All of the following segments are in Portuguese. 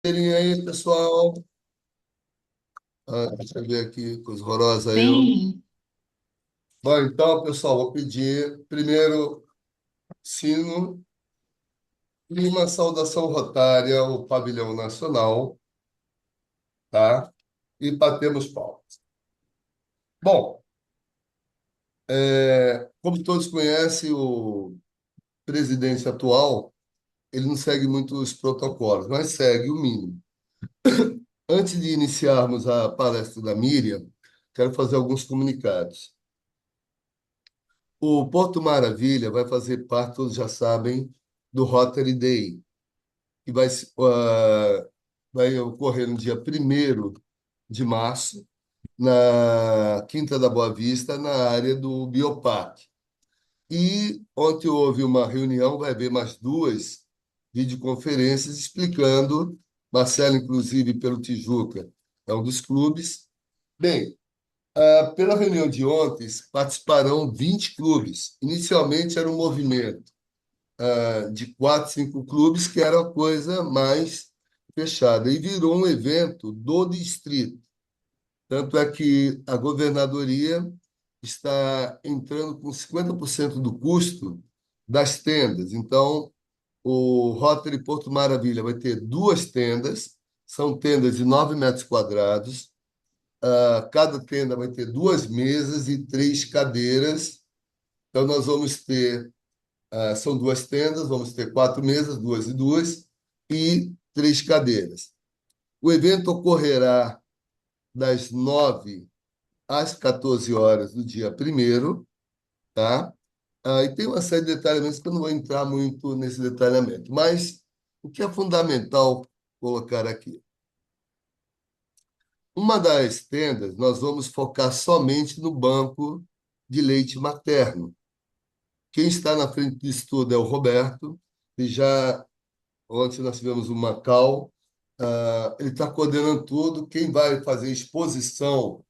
E aí, pessoal? Deixa eu ver aqui, coisa horrorosa eu. Sim, Bom, então, pessoal, vou pedir primeiro sino e uma saudação rotária ao pavilhão nacional, tá? E batemos palmas. Bom, como todos conhecem, o presidente atual, ele não segue muitos protocolos, mas segue o mínimo. Antes de iniciarmos a palestra da Miriam, quero fazer alguns comunicados. O Porto Maravilha vai fazer parte, todos já sabem, do Rotary Day, que vai ocorrer no dia 1º de março, na Quinta da Boa Vista, na área do Bioparque. E ontem houve uma reunião, vai haver mais duas videoconferências explicando, Marcelo, inclusive, pelo Tijuca, é um dos clubes. Bem, pela reunião de ontem, participarão 20 clubes. Inicialmente era um movimento de 4, 5 clubes, que era a coisa mais fechada, e virou um evento do distrito. Tanto é que a governadoria está entrando com 50% do custo das tendas. Então, o Rotary Porto Maravilha vai ter duas tendas, são tendas de 9 metros quadrados. Cada tenda vai ter duas mesas e três cadeiras. Então, nós vamos ter são duas tendas, vamos ter quatro mesas, duas e duas, e três cadeiras. O evento ocorrerá das 9 às 14 horas do dia 1º, tá? E tem uma série de detalhamentos que eu não vou entrar muito nesse detalhamento, mas o que é fundamental colocar aqui? Uma das tendas, nós vamos focar somente no banco de leite materno. Quem está na frente disso tudo é o Roberto, e já ontem nós tivemos uma call. Ele está coordenando tudo. Quem vai fazer exposição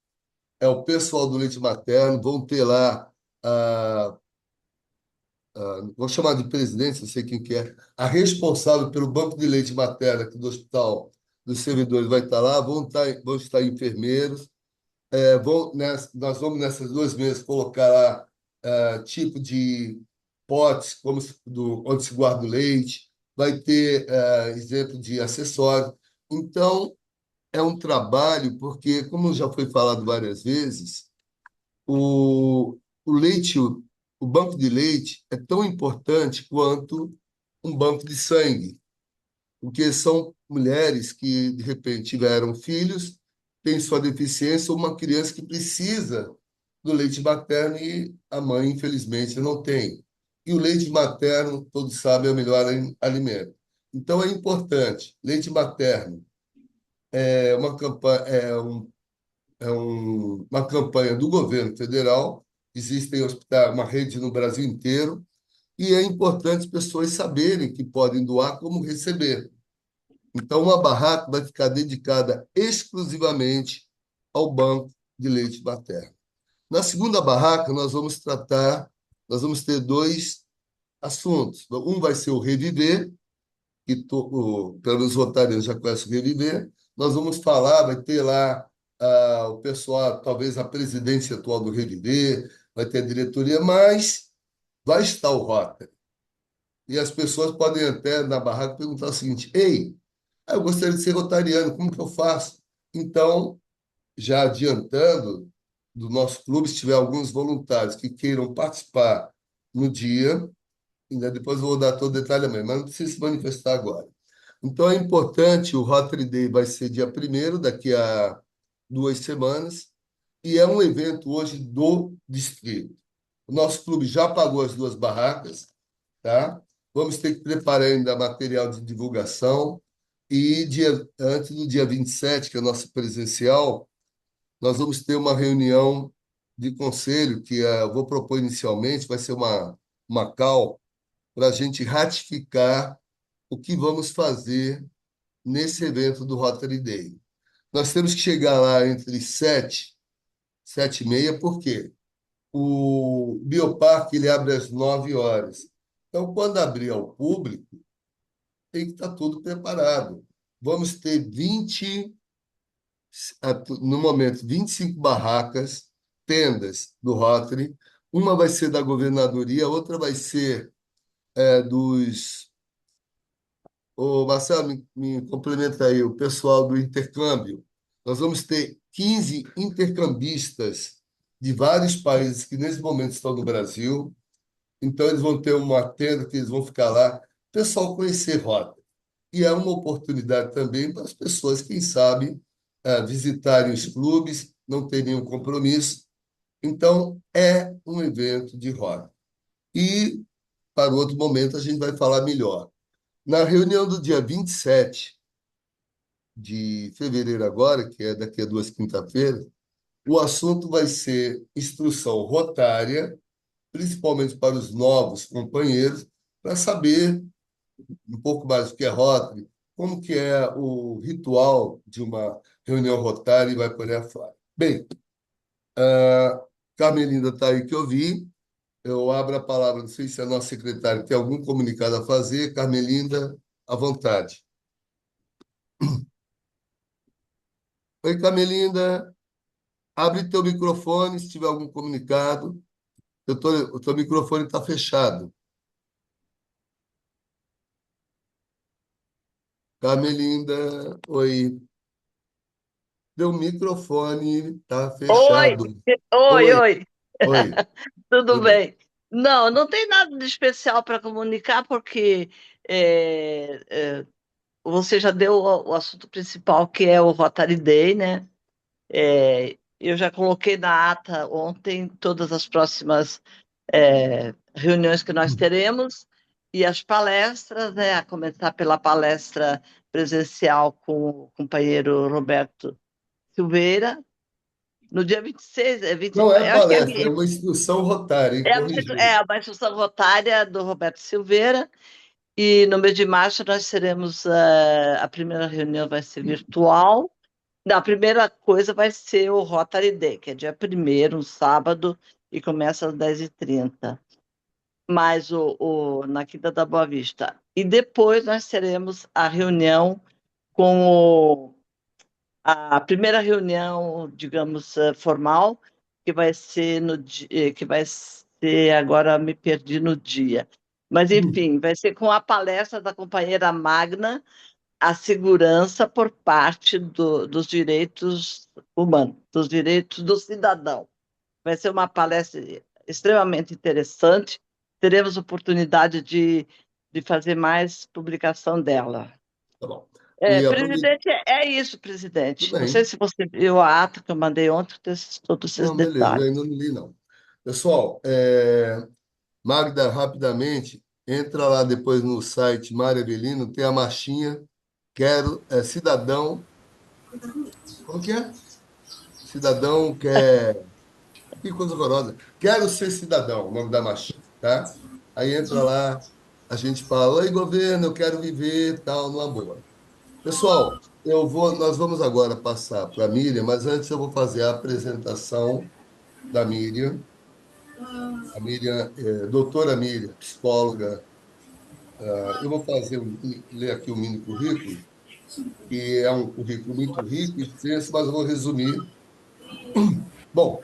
é o pessoal do leite materno. Vão ter lá, ah, vou chamar de presidente, não sei quem que é, a responsável pelo banco de leite materno aqui do hospital dos servidores vai estar lá. Vão estar enfermeiros. Nós vamos nessas duas mesas colocar lá tipo de potes onde se guarda o leite, vai ter exemplo de acessórios. Então, é um trabalho, porque, como já foi falado várias vezes, o leite, o banco de leite é tão importante quanto um banco de sangue, porque são mulheres que, de repente, tiveram filhos, têm sua deficiência, ou uma criança que precisa do leite materno e a mãe, infelizmente, não tem. E o leite materno, todos sabem, é o melhor alimento. Então, é importante. Leite materno é uma campanha, uma campanha do governo federal. Existem hospitais, uma rede no Brasil inteiro, e é importante as pessoas saberem que podem doar como receber. Então, uma barraca vai ficar dedicada exclusivamente ao banco de leite materno. Na segunda barraca, nós vamos ter dois assuntos. Um vai ser o Reviver, pelo menos os rotarianos já conhecem o Reviver. Nós vamos falar, vai ter lá o pessoal, talvez a presidência atual do Reviver, vai ter a diretoria, mas vai estar o Rotary. E as pessoas podem até, na barraca, perguntar o seguinte: Ei, eu gostaria de ser rotariano, como que eu faço? Então, já adiantando, do nosso clube, se tiver alguns voluntários que queiram participar no dia, ainda depois eu vou dar todo o detalhamento, mas não precisa se manifestar agora. Então, é importante, o Rotary Day vai ser dia 1º, daqui a 2 semanas, e é um evento hoje do distrito. O nosso clube já pagou as duas barracas, tá? Vamos ter que preparar ainda material de divulgação, e antes do dia 27, que é o nosso presencial, nós vamos ter uma reunião de conselho, que eu vou propor inicialmente, vai ser uma call, para a gente ratificar o que vamos fazer nesse evento do Rotary Day. Nós temos que chegar lá entre 7, 7h30, por quê? O Bioparque ele abre às 9 horas. Então, quando abrir ao público, tem que estar tudo preparado. vamos ter no momento, 25 barracas, tendas do Rotary. Uma vai ser da governadoria, a outra vai ser dos. Ô, Marcelo, me complementa aí, o pessoal do intercâmbio. Nós vamos ter 15 intercambistas de vários países que nesse momento estão no Brasil. Então, eles vão ter uma tenda que eles vão ficar lá, o pessoal conhecer Rota. E é uma oportunidade também para as pessoas, quem sabe, visitarem os clubes, não ter nenhum compromisso. Então, é um evento de Rota. E, para outro momento, a gente vai falar melhor. Na reunião do dia 27 de fevereiro agora, que é daqui a 2 quinta-feiras, o assunto vai ser instrução rotária, principalmente para os novos companheiros, para saber um pouco mais do que é Rotary, como que é o ritual de uma reunião rotária e vai por aí afora. Bem, a Carmelinda está aí que eu vi. Eu abro a palavra, não sei se a nossa secretária tem algum comunicado a fazer. Carmelinda, à vontade. Oi, Carmelinda. Abre teu microfone se tiver algum comunicado. O teu microfone está fechado. Carmelinda, oi. Teu microfone está Oi, fechado. oi, Oi, oi, oi. tudo Tudo bem. bem? Não, não tem nada de especial para comunicar, porque você já deu o assunto principal, que é o Rotary Day, né? Eu já coloquei na ata ontem todas as próximas reuniões que nós teremos e as palestras, né? A começar pela palestra presencial com o companheiro Roberto Silveira, no dia 26, Não é eu acho que palestra, é uma instrução rotária, hein? Corrigindo. é uma instrução rotária do Roberto Silveira, e no mês de março nós teremos a primeira reunião vai ser virtual. Não, a primeira coisa vai ser o Rotary Day, que é dia 1º, um sábado, e começa às 10h30, mas na Quinta da Boa Vista. E depois nós teremos a reunião com a primeira reunião, digamos, formal, que vai ser que vai ser, agora me perdi no dia. Mas, enfim, vai ser com a palestra da companheira Magna, a segurança por parte dos direitos humanos, dos direitos do cidadão. Vai ser uma palestra extremamente interessante. Teremos oportunidade de fazer mais publicação dela. Tá bom. E aproveita. Presidente, é isso, Tudo presidente. Não sei bem. se você viu a ata que eu mandei ontem, com todos esses Não, beleza, eu detalhes. ainda não li, não. Pessoal, Magda, rapidamente, entra lá depois no site Mário Avelino, tem a marchinha, quero, cidadão, como que é? Cidadão quer, que coisa horrorosa, quero ser cidadão, o nome da marchinha, tá? Aí entra lá, a gente fala, oi, governo, eu quero viver, tal, numa boa. Pessoal, nós vamos agora passar para a Miriam, mas antes eu vou fazer a apresentação da Miriam. A Miriam, doutora Miriam, psicóloga. Eu vou ler aqui o mini currículo, que é um currículo muito rico e extenso, mas eu vou resumir. Bom,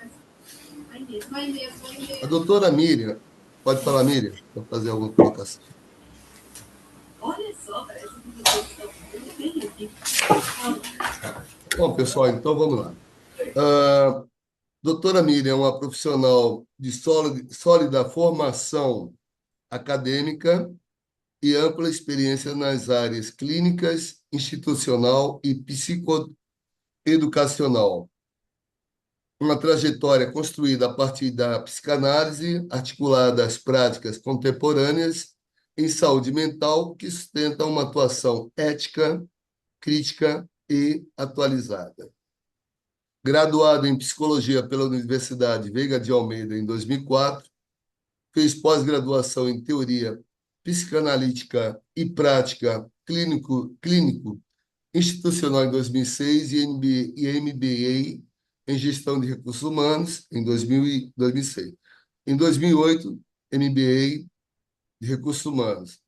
a doutora Miriam, pode falar, Miriam, para fazer alguma colocação. Bom, pessoal, então vamos lá. Ah, doutora Miriam é uma profissional de sólida formação acadêmica e ampla experiência nas áreas clínicas, institucional e psicoeducacional. Uma trajetória construída a partir da psicanálise, articulada às práticas contemporâneas em saúde mental, que sustenta uma atuação ética, crítica e atualizada. Graduado em psicologia pela Universidade Veiga de Almeida em 2004, fez pós-graduação em teoria psicanalítica e prática clínico institucional em 2006 e MBA em gestão de recursos humanos em 2006. Em 2008, MBA de recursos humanos.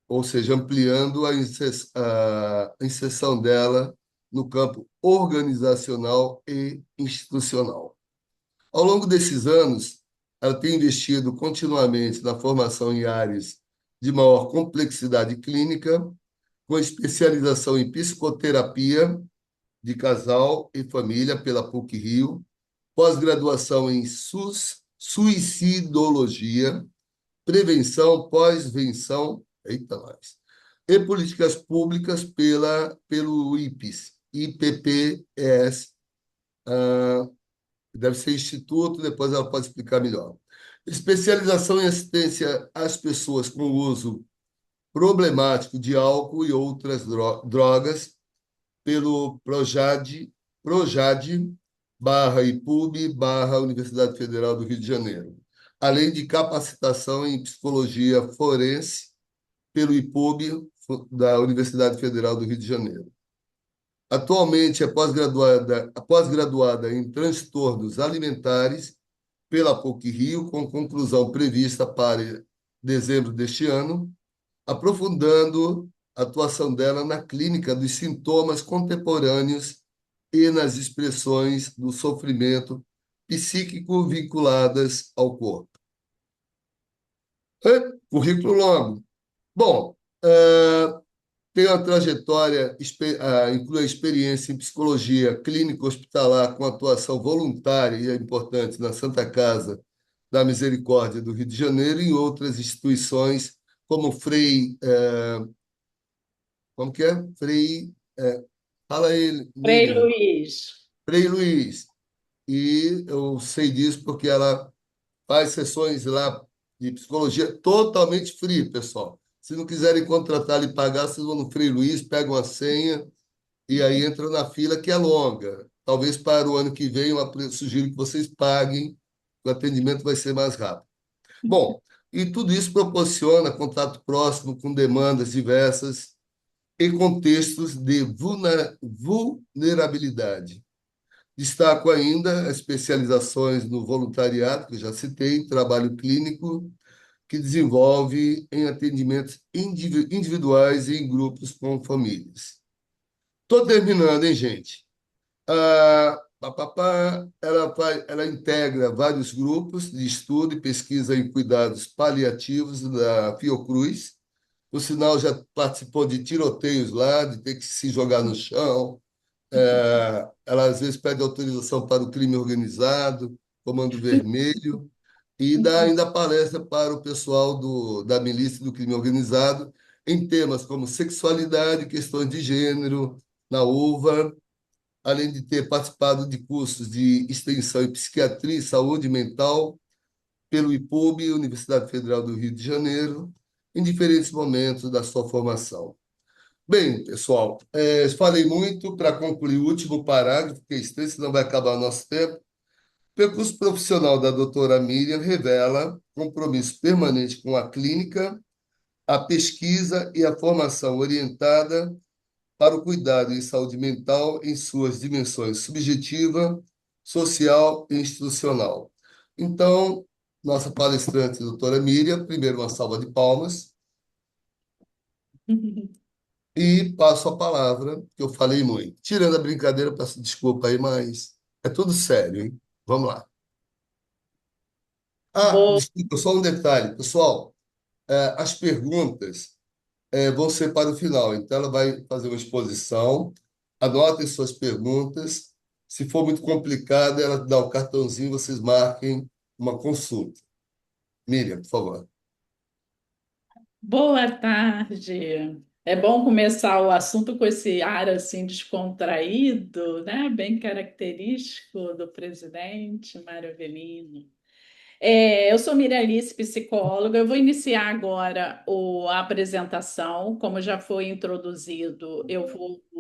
ou seja, ampliando a inserção dela no campo organizacional e institucional. Ao longo desses anos, ela tem investido continuamente na formação em áreas de maior complexidade clínica, com especialização em psicoterapia de casal e família pela PUC-Rio, pós-graduação em suicidologia, prevenção, pós-venção, eita nós, e políticas públicas pelo IPES, IPPES, deve ser instituto, depois ela pode explicar melhor. Especialização em assistência às pessoas com uso problemático de álcool e outras drogas pelo Projade barra IPUB barra Universidade Federal do Rio de Janeiro, além de capacitação em psicologia forense pelo IPUB da Universidade Federal do Rio de Janeiro. Atualmente é pós-graduada em transtornos alimentares pela PUC-Rio, com conclusão prevista para dezembro deste ano, aprofundando a atuação dela na clínica dos sintomas contemporâneos e nas expressões do sofrimento psíquico vinculadas ao corpo. Currículo longo. Bom, tem uma trajetória, inclui a experiência em psicologia clínica hospitalar com atuação voluntária e é importante na Santa Casa da Misericórdia do Rio de Janeiro e em outras instituições como como que é? Fala aí, Frei Miriam. Luiz. Frei Luiz. E eu sei disso porque ela faz sessões lá de psicologia totalmente free, pessoal. Se não quiserem contratar e pagar, vocês vão no Frei Luiz, pegam a senha e aí entram na fila que é longa. Talvez para o ano que vem eu sugiro que vocês paguem, o atendimento vai ser mais rápido. Bom, e tudo isso proporciona contato próximo com demandas diversas e contextos de vulnerabilidade. Destaco ainda as especializações no voluntariado, que eu já citei, trabalho clínico, que desenvolve em atendimentos individuais e em grupos com famílias. Estou terminando, hein, gente? Ela integra vários grupos de estudo e pesquisa em cuidados paliativos da Fiocruz. Por sinal, já participou de tiroteios lá, de ter que se jogar no chão. Ela, às vezes, pede autorização para o crime organizado, Comando Vermelho, e dá ainda palestra para o pessoal da milícia do crime organizado em temas como sexualidade, questões de gênero, na UVA, além de ter participado de cursos de extensão em psiquiatria e saúde mental pelo IPUB, Universidade Federal do Rio de Janeiro, em diferentes momentos da sua formação. Bem, pessoal, falei muito para concluir o último parágrafo, que é extenso, senão vai acabar o nosso tempo. O percurso profissional da doutora Miriam revela compromisso permanente com a clínica, a pesquisa e a formação orientada para o cuidado em saúde mental em suas dimensões subjetiva, social e institucional. Então, nossa palestrante, doutora Miriam, primeiro uma salva de palmas, e passo a palavra, que eu falei muito. Tirando a brincadeira, peço desculpa aí, mas é tudo sério, hein? Vamos lá. Boa, Desculpa, só um detalhe, pessoal. As perguntas vão ser para o final, então ela vai fazer uma exposição. Anotem suas perguntas. Se for muito complicado, ela dá o cartãozinho, vocês marquem uma consulta. Miriam, por favor. boa tarde. É bom começar o assunto com esse ar assim descontraído, né? Bem característico do presidente Mário Avelino. Eu sou Miralice, psicóloga. Eu vou iniciar agora a apresentação. Como já foi introduzido,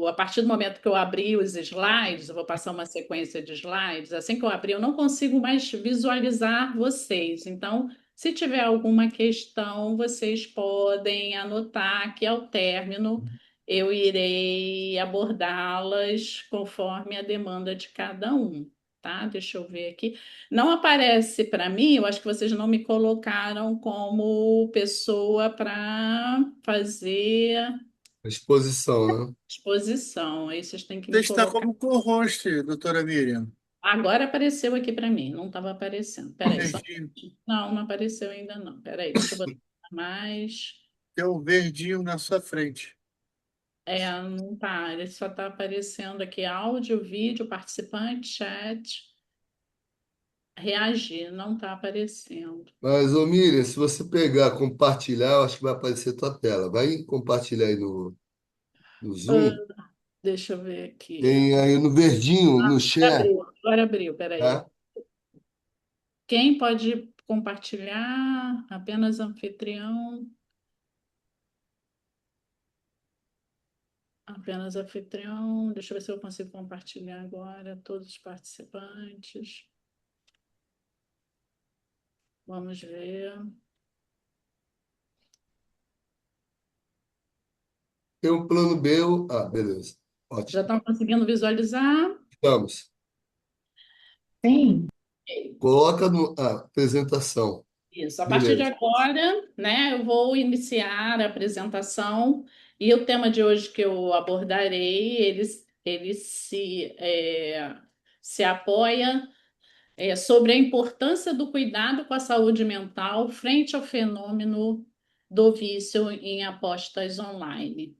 a partir do momento que eu abrir os slides, eu vou passar uma sequência de slides. Assim que eu abrir, eu não consigo mais visualizar vocês. Então, se tiver alguma questão, vocês podem anotar que ao término eu irei abordá-las conforme a demanda de cada um. tá? Deixa eu ver aqui. Não aparece para mim, eu acho que vocês não me colocaram como pessoa para fazer Exposição, né? exposição. Aí vocês têm que Você me está colocar. como co-host, doutora Miriam. Agora apareceu aqui para mim, não estava aparecendo. Peraí, só. Verdinho. Não, não apareceu ainda não. Peraí, deixa eu botar mais. Tem um verdinho na sua frente. Não tá, ele só está aparecendo aqui áudio, vídeo, participante, chat, reagir, não está aparecendo. Mas, ô Miriam, se você pegar, compartilhar, eu acho que vai aparecer tua tela. Vai compartilhar aí no Ah, Zoom. deixa eu ver aqui. Tem aí no verdinho, no share, Agora abriu, peraí. tá? Quem pode compartilhar? Apenas anfitrião. Apenas anfitrião. Deixa eu ver se eu consigo compartilhar agora todos os participantes. Vamos ver. Tem um plano B. Beleza. Já Ótimo. estão conseguindo visualizar? Estamos. Sim. Coloca no, apresentação. Isso, a partir de Beleza. agora, né, eu vou iniciar a apresentação e o tema de hoje que eu abordarei, ele se apoia sobre a importância do cuidado com a saúde mental frente ao fenômeno do vício em apostas online.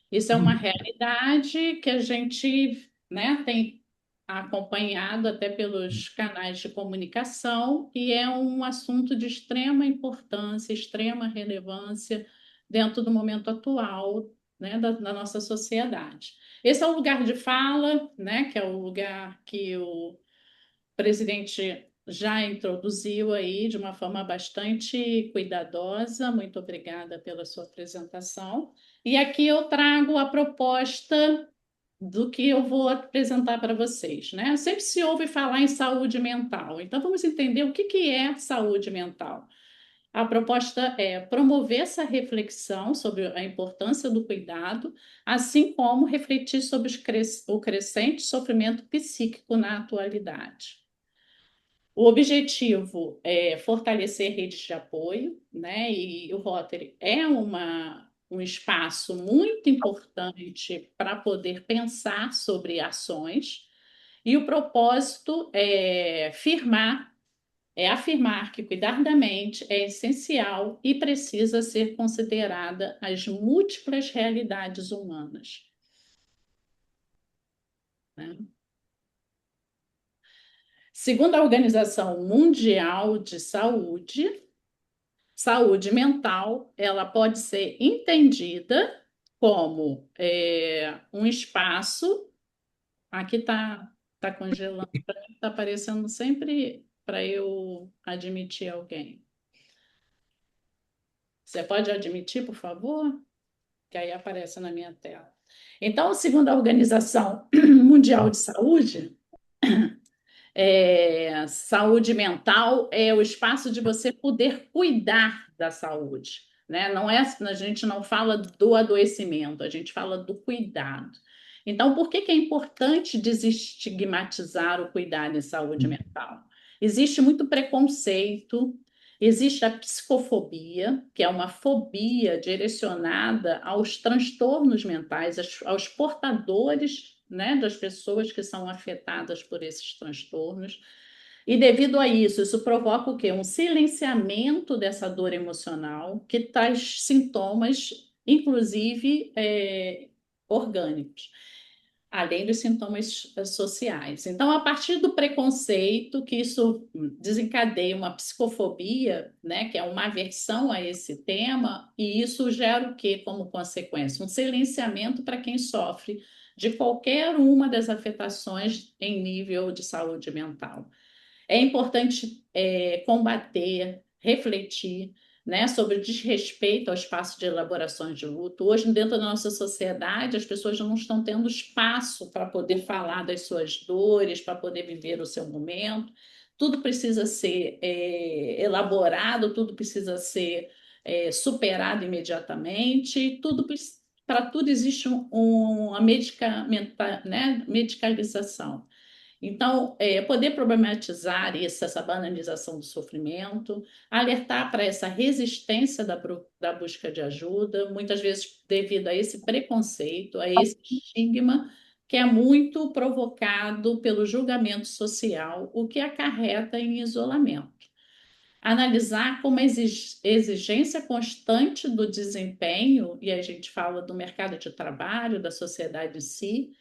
Isso é uma realidade que a gente, né, tem acompanhado até pelos canais de comunicação e é um assunto de extrema importância, extrema relevância dentro do momento atual, né, da nossa sociedade. Esse é o lugar de fala, né, que é o lugar que o presidente já introduziu aí de uma forma bastante cuidadosa. Muito obrigada pela sua apresentação. E aqui eu trago a proposta do que eu vou apresentar para vocês, né? Sempre se ouve falar em saúde mental, então vamos entender o que que é saúde mental. A proposta é promover essa reflexão sobre a importância do cuidado, assim como refletir sobre o crescente sofrimento psíquico na atualidade. O objetivo é fortalecer redes de apoio, né? E o Rotary é um espaço muito importante para poder pensar sobre ações. E o propósito é afirmar que cuidar da mente é essencial e precisa ser considerada as múltiplas realidades humanas, né? Segundo a Organização Mundial de Saúde, saúde mental, ela pode ser entendida como um espaço. Aqui tá congelando, está aparecendo sempre para eu admitir alguém. Você pode admitir, por favor? Que aí aparece na minha tela. Então, segundo a Organização Mundial de Saúde, saúde mental é o espaço de você poder cuidar da saúde, né? Não é, a gente não fala do adoecimento, a gente fala do cuidado. Então, por que que é importante desestigmatizar o cuidado em saúde mental? Existe muito preconceito, existe a psicofobia, que é uma fobia direcionada aos transtornos mentais, aos portadores, né, das pessoas que são afetadas por esses transtornos. E devido a isso, isso provoca o quê? Um silenciamento dessa dor emocional, que traz sintomas, inclusive orgânicos, além dos sintomas sociais. Então, a partir do preconceito, que isso desencadeia uma psicofobia, né, que é uma aversão a esse tema, e isso gera o quê como consequência? Um silenciamento para quem sofre de qualquer uma das afetações em nível de saúde mental. É importante combater, refletir, né, sobre o desrespeito ao espaço de elaborações de luto. Hoje, dentro da nossa sociedade, as pessoas não estão tendo espaço para poder falar das suas dores, para poder viver o seu momento. Tudo precisa ser elaborado, tudo precisa ser superado imediatamente, para tudo existe uma medicalização. Então, poder problematizar isso, essa banalização do sofrimento, alertar para essa resistência da busca de ajuda, muitas vezes devido a esse preconceito, a esse estigma que é muito provocado pelo julgamento social, o que acarreta em isolamento. Analisar como a exigência constante do desempenho, e a gente fala do mercado de trabalho, da sociedade em si,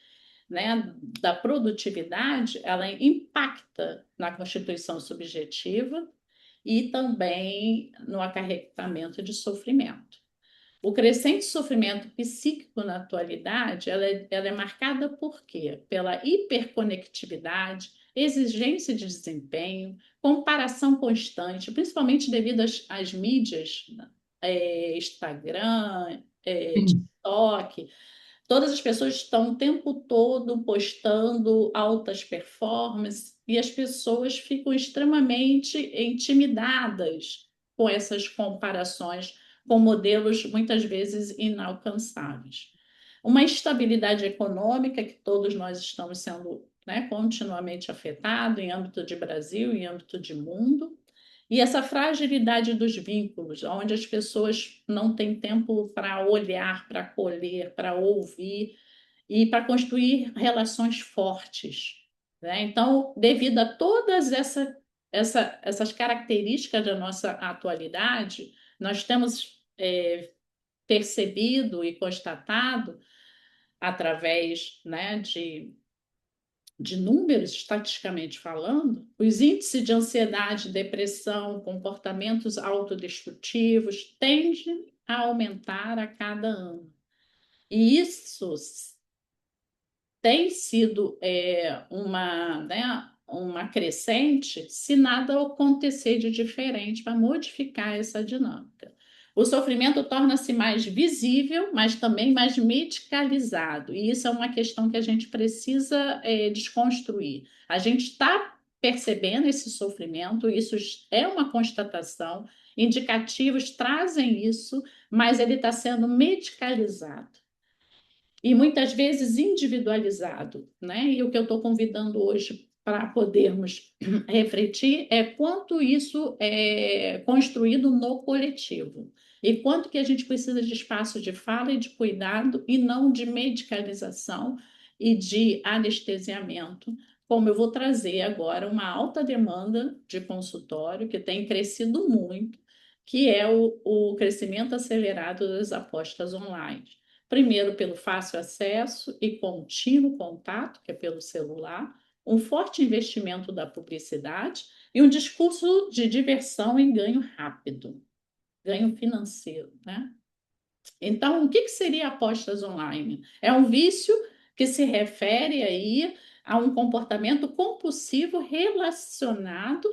né, da produtividade, ela impacta na constituição subjetiva e também no acarretamento de sofrimento. O crescente sofrimento psíquico na atualidade, ela é marcada por quê? Pela hiperconectividade, exigência de desempenho, comparação constante, principalmente devido às mídias, Instagram, TikTok. Todas as pessoas estão o tempo todo postando altas performances e as pessoas ficam extremamente intimidadas com essas comparações com modelos muitas vezes inalcançáveis. Uma instabilidade econômica que todos nós estamos sendo, né, continuamente afetados em âmbito de Brasil, em âmbito de mundo, e essa fragilidade dos vínculos, onde as pessoas não têm tempo para olhar, para colher, para ouvir e para construir relações fortes, né? Então, devido a todas essas características da nossa atualidade, nós temos percebido e constatado, através, né, de números, estatisticamente falando, os índices de ansiedade, depressão, comportamentos autodestrutivos tendem a aumentar a cada ano. E isso tem sido uma crescente se nada acontecer de diferente para modificar essa dinâmica. O sofrimento torna-se mais visível, mas também mais medicalizado. E isso é uma questão que a gente precisa desconstruir. A gente está percebendo esse sofrimento, isso é uma constatação, indicativos trazem isso, mas ele está sendo medicalizado e muitas vezes individualizado, né? E o que eu estou convidando hoje para podermos refletir é quanto isso é construído no coletivo e quanto que a gente precisa de espaço de fala e de cuidado e não de medicalização e de anestesiamento, como eu vou trazer agora uma alta demanda de consultório que tem crescido muito, que é o crescimento acelerado das apostas online. Primeiro, pelo fácil acesso e contínuo contato, que é pelo celular, um forte investimento da publicidade e um discurso de diversão e ganho rápido, ganho financeiro, né? Então, o que seria apostas online? É um vício que se refere aí a um comportamento compulsivo relacionado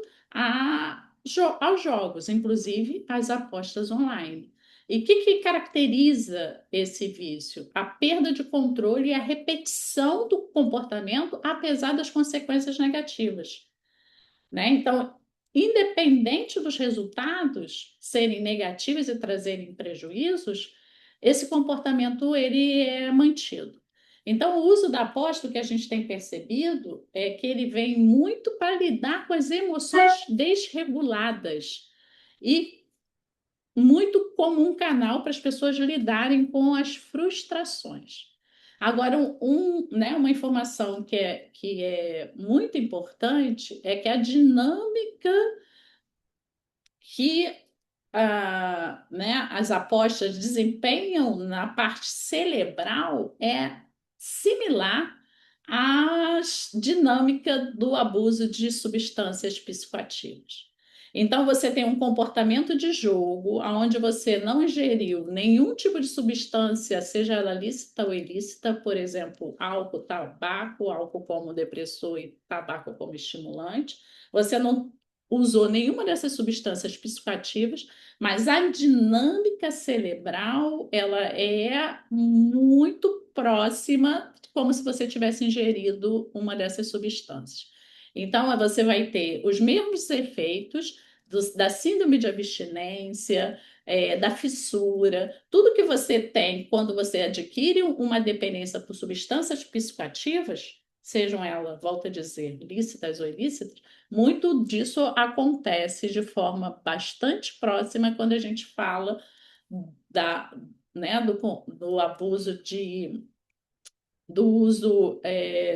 aos jogos, inclusive às apostas online. E o que caracteriza esse vício? A perda de controle e a repetição do comportamento, apesar das consequências negativas, né? Então, independente dos resultados serem negativos e trazerem prejuízos, esse comportamento ele é mantido. Então, o uso da aposta, o que a gente tem percebido é que ele vem muito para lidar com as emoções desreguladas e muito como um canal para as pessoas lidarem com as frustrações. Agora, uma informação que é muito importante é que a dinâmica que as apostas desempenham na parte cerebral é similar à dinâmica do abuso de substâncias psicoativas. Então, você tem um comportamento de jogo onde você não ingeriu nenhum tipo de substância, seja ela lícita ou ilícita, por exemplo, álcool como depressor e tabaco como estimulante. Você não usou nenhuma dessas substâncias psicoativas, mas a dinâmica cerebral ela é muito próxima, como se você tivesse ingerido uma dessas substâncias. Então, você vai ter os mesmos efeitos da síndrome de abstinência, da fissura, tudo que você tem quando você adquire uma dependência por substâncias psicoativas sejam elas, volto a dizer, lícitas ou ilícitas, muito disso acontece de forma bastante próxima quando a gente fala da, né, do abuso do uso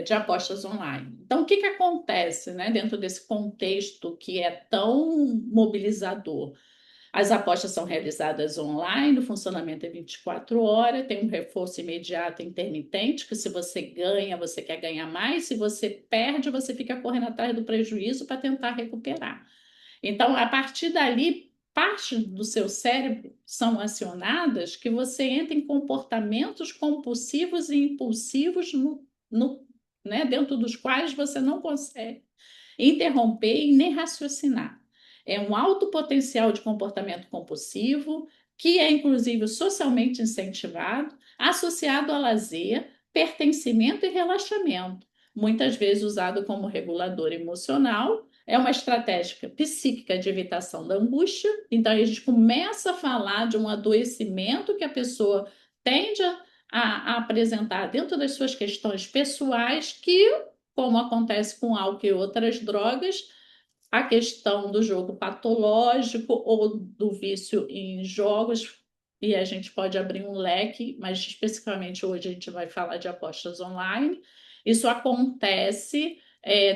de apostas online. Então, o que que acontece, né, dentro desse contexto que é tão mobilizador? As apostas são realizadas online, o funcionamento é 24 horas, tem um reforço imediato e intermitente, que se você ganha, você quer ganhar mais, se você perde, você fica correndo atrás do prejuízo para tentar recuperar. Então, a partir dali, partes do seu cérebro são acionadas que você entra em comportamentos compulsivos e impulsivos né, dentro dos quais você não consegue interromper e nem raciocinar. É um alto potencial de comportamento compulsivo, que é inclusive socialmente incentivado, associado a lazer, pertencimento e relaxamento, muitas vezes usado como regulador emocional. É uma estratégia psíquica de evitação da angústia. Então, a gente começa a falar de um adoecimento que a pessoa tende a apresentar dentro das suas questões pessoais, que, como acontece com álcool e outras drogas, a questão do jogo patológico ou do vício em jogos, e a gente pode abrir um leque, mas especificamente hoje a gente vai falar de apostas online. Isso acontece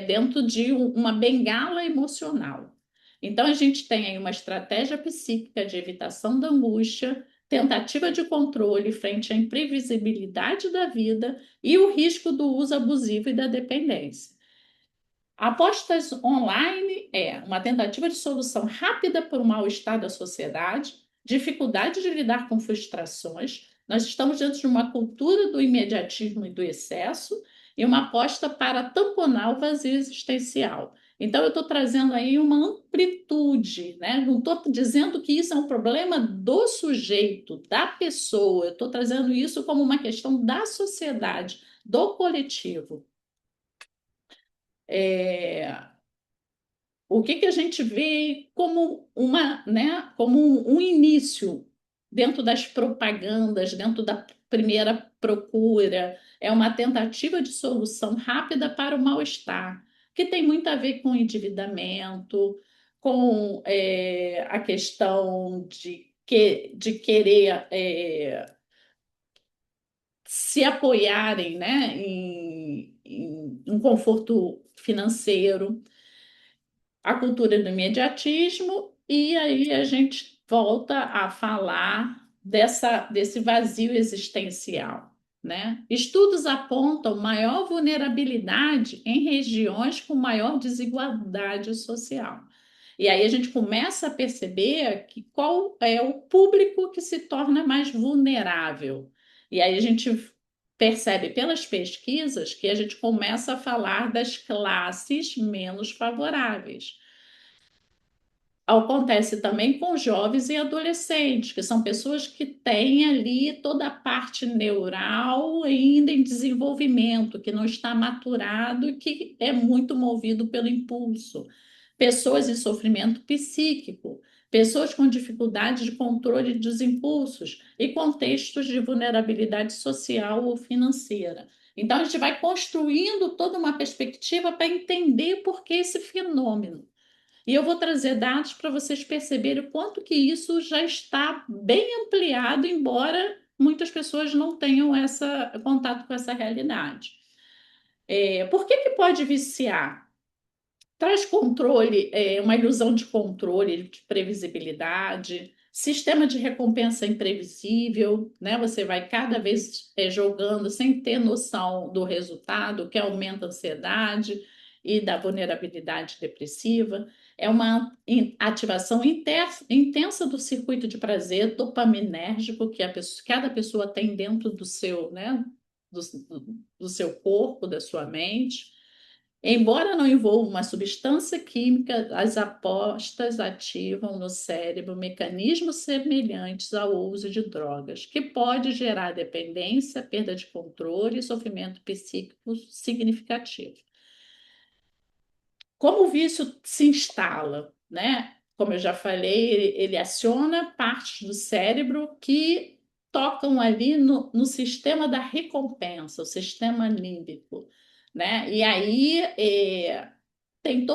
dentro de uma bengala emocional. Então, a gente tem aí uma estratégia psíquica de evitação da angústia, tentativa de controle frente à imprevisibilidade da vida e o risco do uso abusivo e da dependência. Apostas online é uma tentativa de solução rápida para o mal-estar da sociedade, dificuldade de lidar com frustrações. Nós estamos dentro de uma cultura do imediatismo e do excesso e uma aposta para tamponar o vazio existencial. Então, eu estou trazendo aí uma amplitude, né? Não estou dizendo que isso é um problema do sujeito, da pessoa, eu estou trazendo isso como uma questão da sociedade, do coletivo. O que que a gente vê como como um início dentro das propagandas, dentro da primeira procura, é uma tentativa de solução rápida para o mal-estar, que tem muito a ver com endividamento, com a questão de querer se apoiarem, né, em um conforto financeiro, a cultura do imediatismo, e aí a gente volta a falar desse vazio existencial, né? Estudos apontam maior vulnerabilidade em regiões com maior desigualdade social. E aí a gente começa a perceber que qual é o público que se torna mais vulnerável. E aí a gente percebe pelas pesquisas que a gente começa a falar das classes menos favoráveis. Acontece também com jovens e adolescentes, que são pessoas que têm ali toda a parte neural ainda em desenvolvimento, que não está maturado e que é muito movido pelo impulso. Pessoas em sofrimento psíquico, pessoas com dificuldade de controle dos impulsos e contextos de vulnerabilidade social ou financeira. Então, a gente vai construindo toda uma perspectiva para entender por que esse fenômeno. E eu vou trazer dados para vocês perceberem o quanto que isso já está bem ampliado, embora muitas pessoas não tenham contato com essa realidade. Por que pode viciar? Traz controle, uma ilusão de controle, de previsibilidade, sistema de recompensa imprevisível, né? Você vai cada vez jogando sem ter noção do resultado, que aumenta a ansiedade e da vulnerabilidade depressiva. É uma ativação intensa do circuito de prazer dopaminérgico que cada pessoa tem dentro do seu, né? do seu corpo, da sua mente. Embora não envolva uma substância química, as apostas ativam no cérebro mecanismos semelhantes ao uso de drogas, que pode gerar dependência, perda de controle e sofrimento psíquico significativo. Como o vício se instala, né? Como eu já falei, ele aciona partes do cérebro que tocam ali no sistema da recompensa, o sistema límbico. né? E aí tem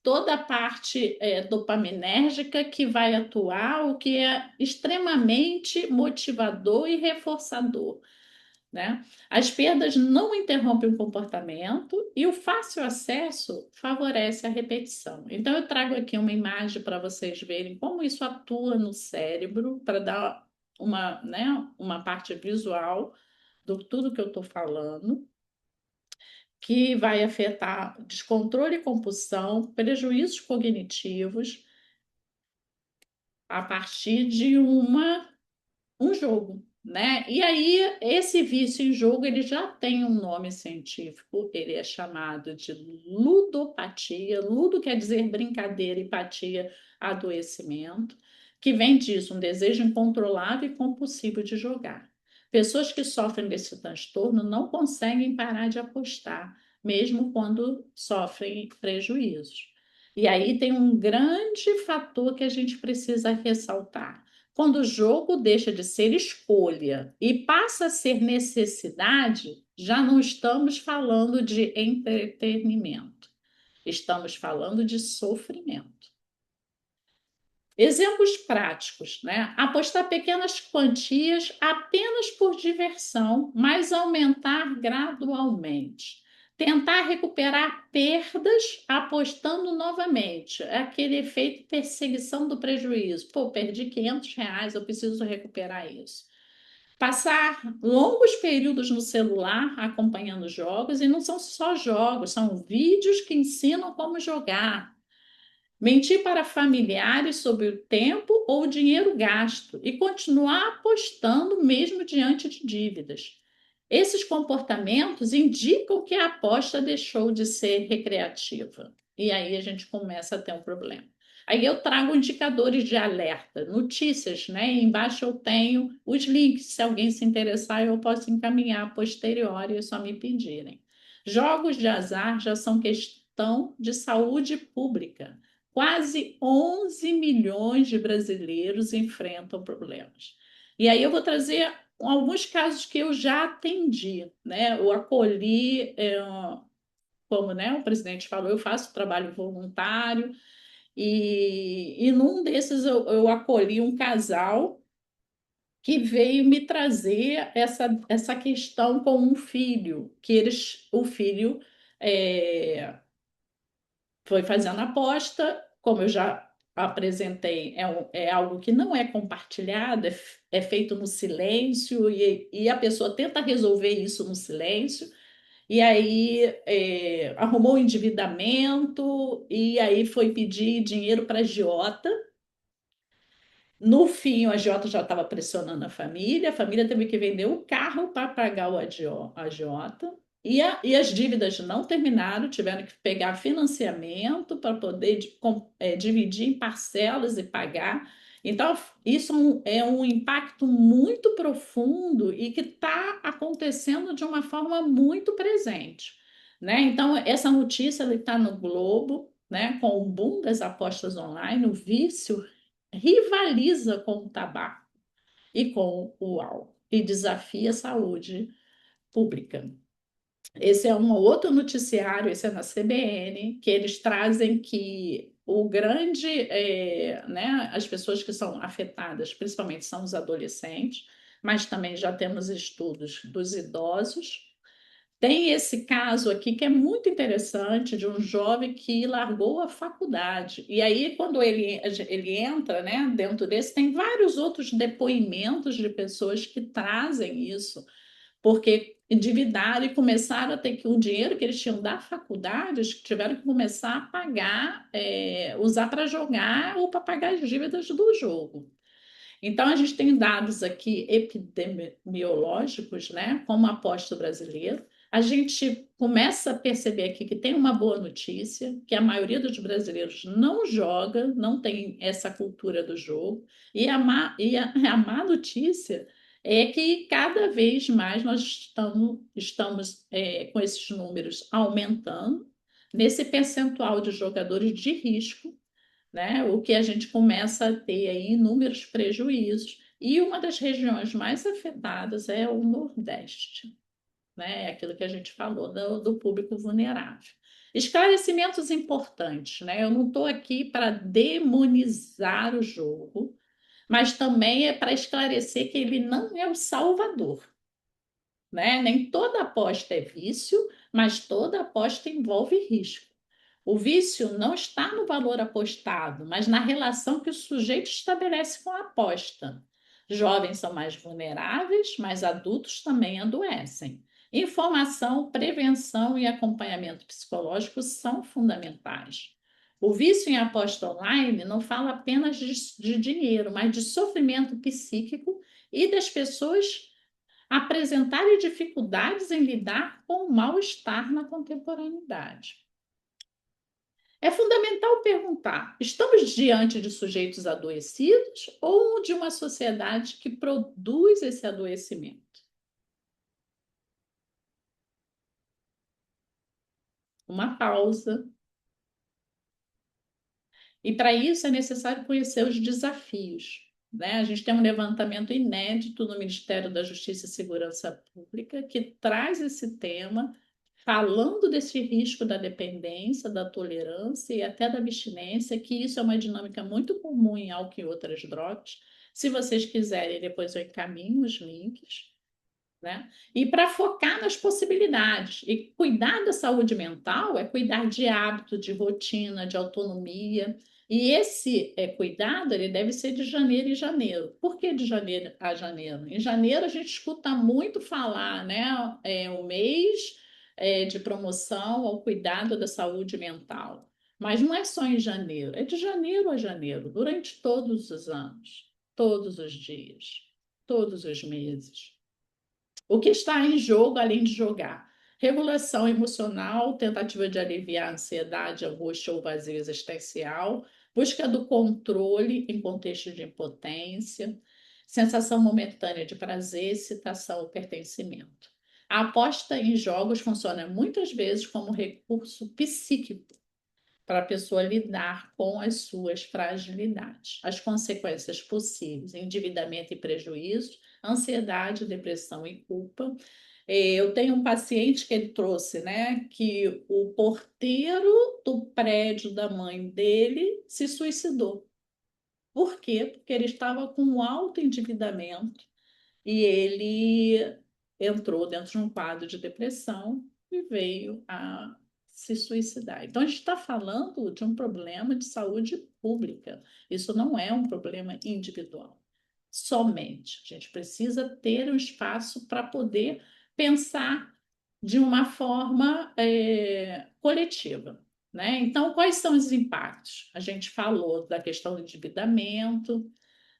toda a parte dopaminérgica que vai atuar, o que é extremamente motivador e reforçador, né? As perdas não interrompem o comportamento e o fácil acesso favorece a repetição. Então, eu trago aqui uma imagem para vocês verem como isso atua no cérebro, para dar uma parte visual do tudo que eu estou falando, que vai afetar descontrole e compulsão, prejuízos cognitivos a partir de um jogo, né? E aí, esse vício em jogo, ele já tem um nome científico, ele é chamado de ludopatia. Ludo quer dizer brincadeira, empatia, adoecimento, que vem disso, um desejo incontrolável e compulsivo de jogar. Pessoas que sofrem desse transtorno não conseguem parar de apostar, mesmo quando sofrem prejuízos. E aí tem um grande fator que a gente precisa ressaltar. Quando o jogo deixa de ser escolha e passa a ser necessidade, já não estamos falando de entretenimento, estamos falando de sofrimento. Exemplos práticos, né? Apostar pequenas quantias apenas por diversão, mas aumentar gradualmente. Tentar recuperar perdas apostando novamente. É aquele efeito perseguição do prejuízo. Pô, perdi R$ 500, eu preciso recuperar isso. Passar longos períodos no celular acompanhando jogos, e não são só jogos, são vídeos que ensinam como jogar. Mentir para familiares sobre o tempo ou o dinheiro gasto e continuar apostando mesmo diante de dívidas. Esses comportamentos indicam que a aposta deixou de ser recreativa. E aí a gente começa a ter um problema. Aí eu trago indicadores de alerta, notícias, né? E embaixo eu tenho os links. Se alguém se interessar, eu posso encaminhar a posteriori, é só me pedirem. Jogos de azar já são questão de saúde pública. Quase 11 milhões de brasileiros enfrentam problemas. E aí eu vou trazer alguns casos que eu já atendi, né? Eu acolhi, como, né, o presidente falou, eu faço trabalho voluntário, e num desses eu acolhi um casal que veio me trazer essa questão com um filho, que o filho é, foi fazendo aposta, como eu já apresentei, é algo que não é compartilhado, é feito no silêncio, e a pessoa tenta resolver isso no silêncio, e aí arrumou um endividamento, e aí foi pedir dinheiro para a agiota. No fim, o agiota já estava pressionando a família teve que vender o carro para pagar o agiota, e as dívidas não terminaram, tiveram que pegar financiamento para poder dividir em parcelas e pagar. Então, isso é um impacto muito profundo e que está acontecendo de uma forma muito presente, né? Então, essa notícia está no Globo, né, com o boom das apostas online, o vício rivaliza com o tabaco e com o álcool e desafia a saúde pública. Esse é um outro noticiário, esse é na CBN, que eles trazem que né, as pessoas que são afetadas, principalmente são os adolescentes, mas também já temos estudos dos idosos. Tem esse caso aqui que é muito interessante de um jovem que largou a faculdade. E aí, quando ele entra, né, dentro desse, tem vários outros depoimentos de pessoas que trazem isso, porque endividaram e começaram a ter que o dinheiro que eles tinham da faculdade, eles tiveram que começar a pagar, usar para jogar ou para pagar as dívidas do jogo. Então, a gente tem dados aqui epidemiológicos, né, como a aposta brasileira. A gente começa a perceber aqui que tem uma boa notícia, que a maioria dos brasileiros não joga, não tem essa cultura do jogo, e a má notícia é que cada vez mais nós estamos com esses números aumentando, nesse percentual de jogadores de risco, né? O que a gente começa a ter aí inúmeros prejuízos. E uma das regiões mais afetadas é o Nordeste, né? É aquilo que a gente falou do público vulnerável. Esclarecimentos importantes, né? Eu não estou aqui para demonizar o jogo, mas também é para esclarecer que ele não é o salvador, né? Nem toda aposta é vício, mas toda aposta envolve risco. O vício não está no valor apostado, mas na relação que o sujeito estabelece com a aposta. Jovens são mais vulneráveis, mas adultos também adoecem. Informação, prevenção e acompanhamento psicológico são fundamentais. O vício em aposta online não fala apenas de dinheiro, mas de sofrimento psíquico e das pessoas apresentarem dificuldades em lidar com o mal-estar na contemporaneidade. É fundamental perguntar: estamos diante de sujeitos adoecidos ou de uma sociedade que produz esse adoecimento? Uma pausa. E para isso é necessário conhecer os desafios, né? A gente tem um levantamento inédito no Ministério da Justiça e Segurança Pública que traz esse tema, falando desse risco da dependência, da tolerância e até da abstinência, que isso é uma dinâmica muito comum em álcool e outras drogas. Se vocês quiserem, depois eu encaminho os links, né? E para focar nas possibilidades. E cuidar da saúde mental é cuidar de hábito, de rotina, de autonomia. E esse cuidado ele deve ser de janeiro em janeiro. Por que de janeiro a janeiro? Em janeiro a gente escuta muito falar, né? O mês de promoção ao cuidado da saúde mental. Mas não é só em janeiro, é de janeiro a janeiro, durante todos os anos, todos os dias, todos os meses. O que está em jogo, além de jogar? Regulação emocional, tentativa de aliviar a ansiedade, angústia ou vazio existencial, busca do controle em contexto de impotência, sensação momentânea de prazer, excitação ou pertencimento. A aposta em jogos funciona muitas vezes como recurso psíquico para a pessoa lidar com as suas fragilidades. As consequências possíveis: endividamento e prejuízo, ansiedade, depressão e culpa. Eu tenho um paciente que ele trouxe, né, que o porteiro do prédio da mãe dele se suicidou. Por quê? Porque ele estava com um alto endividamento e ele entrou dentro de um quadro de depressão e veio a se suicidar. Então, a gente está falando de um problema de saúde pública. Isso não é um problema individual. Somente. A gente precisa ter um espaço para poder pensar de uma forma coletiva, né? Então, quais são os impactos? A gente falou da questão do endividamento,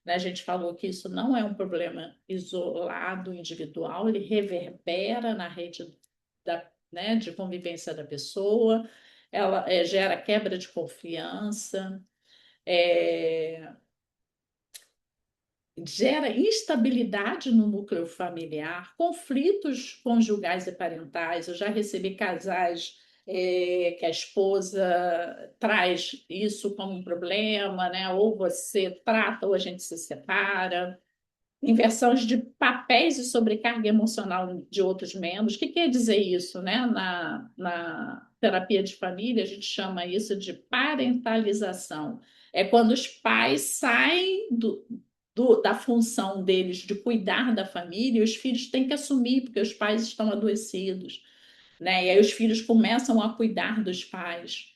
né? A gente falou que isso não é um problema isolado, individual, ele reverbera na rede né, de convivência da pessoa, ela gera quebra de confiança, gera instabilidade no núcleo familiar, conflitos conjugais e parentais. Eu já recebi casais que a esposa traz isso como um problema, né? Ou você trata ou a gente se separa. Inversões de papéis e sobrecarga emocional de outros membros. O que quer dizer isso, né? Na terapia de família, a gente chama isso de parentalização. É quando os pais saem da função deles de cuidar da família e os filhos têm que assumir, porque os pais estão adoecidos, né? E aí os filhos começam a cuidar dos pais.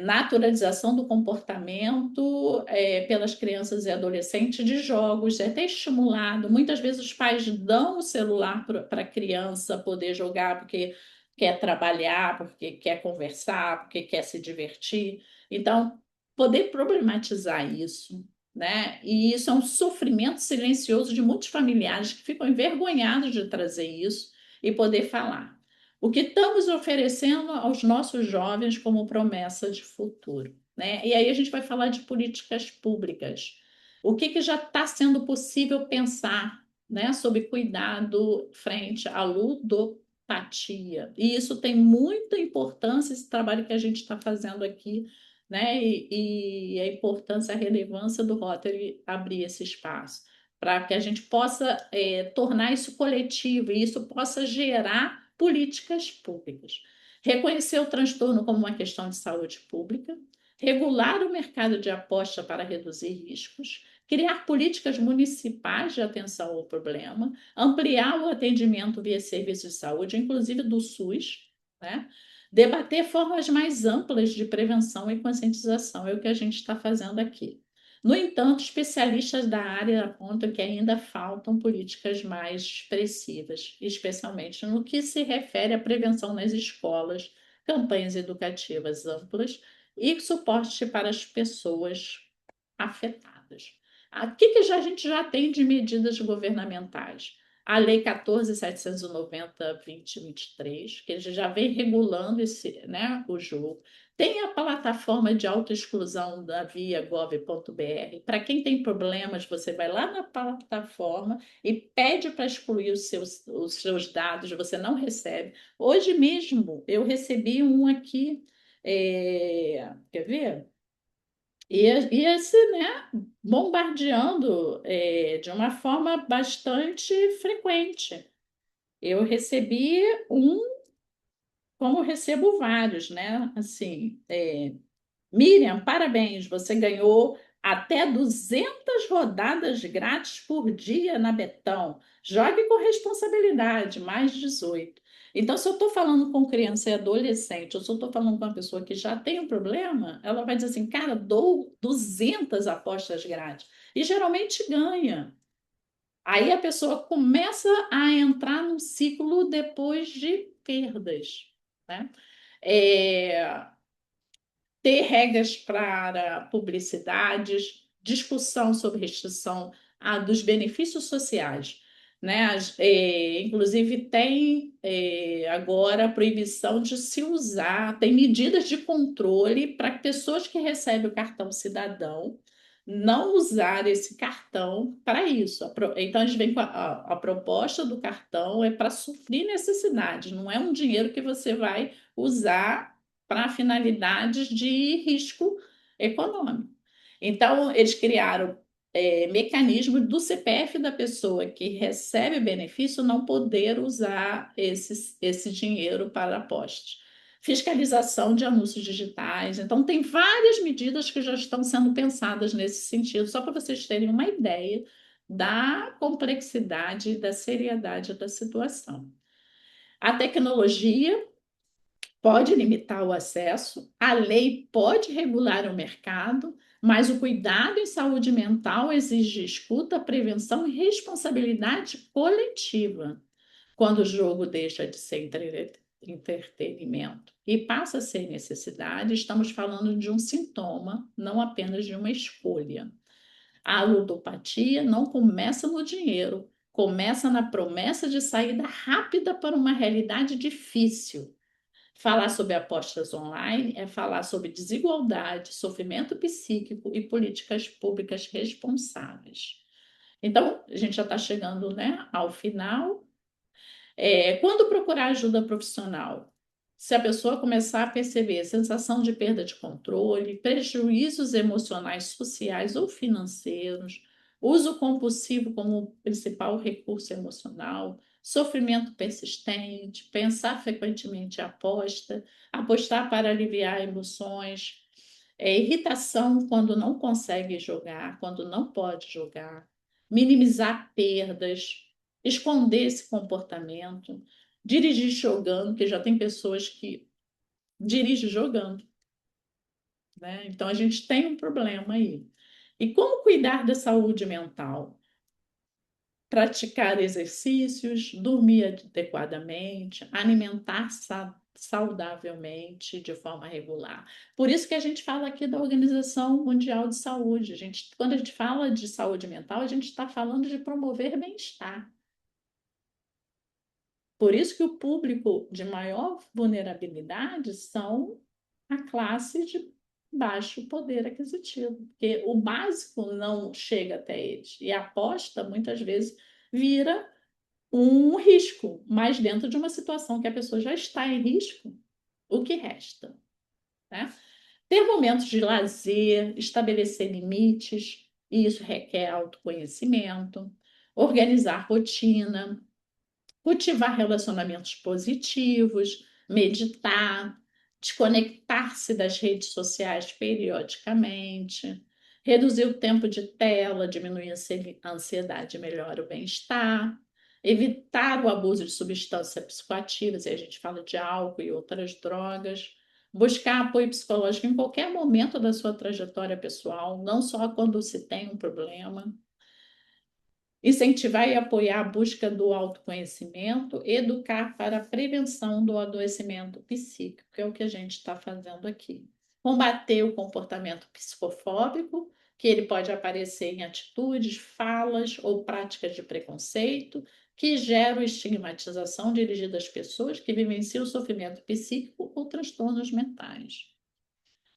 Naturalização do comportamento pelas crianças e adolescentes de jogos, é até estimulado. Muitas vezes os pais dão o celular para a criança poder jogar porque quer trabalhar, porque quer conversar, porque quer se divertir. Então, poder problematizar isso, né? E isso é um sofrimento silencioso de muitos familiares que ficam envergonhados de trazer isso e poder falar. O que estamos oferecendo aos nossos jovens como promessa de futuro, né? E aí a gente vai falar de políticas públicas. O que já está sendo possível pensar, né, sobre cuidado frente à ludopatia? E isso tem muita importância, esse trabalho que a gente está fazendo aqui, né? E a importância, a relevância do Rotary abrir esse espaço. para que a gente possa tornar isso coletivo e isso possa gerar políticas públicas. Reconhecer o transtorno como uma questão de saúde pública, regular o mercado de aposta para reduzir riscos, criar políticas municipais de atenção ao problema, ampliar o atendimento via serviços de saúde, inclusive do SUS, né? Debater formas mais amplas de prevenção e conscientização, é o que a gente está fazendo aqui. No entanto, especialistas da área apontam que ainda faltam políticas mais expressivas, especialmente no que se refere à prevenção nas escolas, campanhas educativas amplas e suporte para as pessoas afetadas. O que a gente já tem de medidas governamentais? A Lei 14.790/2023, que já vem regulando né, o jogo. Tem a plataforma de autoexclusão da Via Gov.br. Para quem tem problemas, você vai lá na plataforma e pede para excluir os seus dados, você não recebe. Hoje mesmo eu recebi um aqui, quer ver? E esse, né, bombardeando de uma forma bastante frequente. Eu recebi um, como eu recebo vários, né? Assim, Miriam, parabéns, você ganhou até 200 rodadas grátis por dia na Betão. Jogue com responsabilidade, mais 18. Então, se eu estou falando com criança e adolescente, ou se eu estou falando com uma pessoa que já tem um problema, ela vai dizer assim, cara, dou 200 apostas grátis. E geralmente ganha. Aí a pessoa começa a entrar num ciclo depois de perdas, né? É, ter regras para publicidades, discussão sobre restrição dos benefícios sociais. Né? Inclusive, tem agora a proibição de se usar, tem medidas de controle para pessoas que recebem o cartão cidadão não usar esse cartão para isso. Então, a gente vem com a proposta do cartão é para suprir necessidades, não é um dinheiro que você vai usar para finalidades de risco econômico. Então, eles criaram mecanismo do CPF da pessoa que recebe benefício não poder usar esse dinheiro para apostas. Fiscalização de anúncios digitais. Então, tem várias medidas que já estão sendo pensadas nesse sentido, só para vocês terem uma ideia da complexidade e da seriedade da situação. A tecnologia pode limitar o acesso, a lei pode regular o mercado, mas o cuidado em saúde mental exige escuta, prevenção e responsabilidade coletiva. Quando o jogo deixa de ser entretenimento e passa a ser necessidade, estamos falando de um sintoma, não apenas de uma escolha. A ludopatia não começa no dinheiro, começa na promessa de saída rápida para uma realidade difícil. Falar sobre apostas online é falar sobre desigualdade, sofrimento psíquico e políticas públicas responsáveis. Então, a gente já está chegando, né, ao final. Quando procurar ajuda profissional? Se a pessoa começar a perceber sensação de perda de controle, prejuízos emocionais, sociais ou financeiros, uso compulsivo como principal recurso emocional, sofrimento persistente, pensar frequentemente em apostar para aliviar emoções, irritação quando não consegue jogar, quando não pode jogar, minimizar perdas, esconder esse comportamento, dirigir jogando, que já tem pessoas que dirigem jogando, né? Então a gente tem um problema aí. E como cuidar da saúde mental? Praticar exercícios, dormir adequadamente, alimentar saudavelmente de forma regular. Por isso que a gente fala aqui da Organização Mundial de Saúde. Quando a gente fala de saúde mental, a gente está falando de promover bem-estar. Por isso que o público de maior vulnerabilidade são a classe de baixo poder aquisitivo, porque o básico não chega até eles. E a aposta, muitas vezes, vira um risco, mas dentro de uma situação que a pessoa já está em risco, o que resta? Né? Ter momentos de lazer, estabelecer limites, e isso requer autoconhecimento, organizar rotina, cultivar relacionamentos positivos, meditar, desconectar-se das redes sociais periodicamente, reduzir o tempo de tela, diminuir a ansiedade, melhora o bem-estar, evitar o abuso de substâncias psicoativas, e a gente fala de álcool e outras drogas, buscar apoio psicológico em qualquer momento da sua trajetória pessoal, não só quando se tem um problema. Incentivar e apoiar a busca do autoconhecimento, educar para a prevenção do adoecimento psíquico, que é o que a gente está fazendo aqui. Combater o comportamento psicofóbico, que ele pode aparecer em atitudes, falas ou práticas de preconceito, que geram estigmatização dirigida às pessoas que vivenciam o sofrimento psíquico ou transtornos mentais.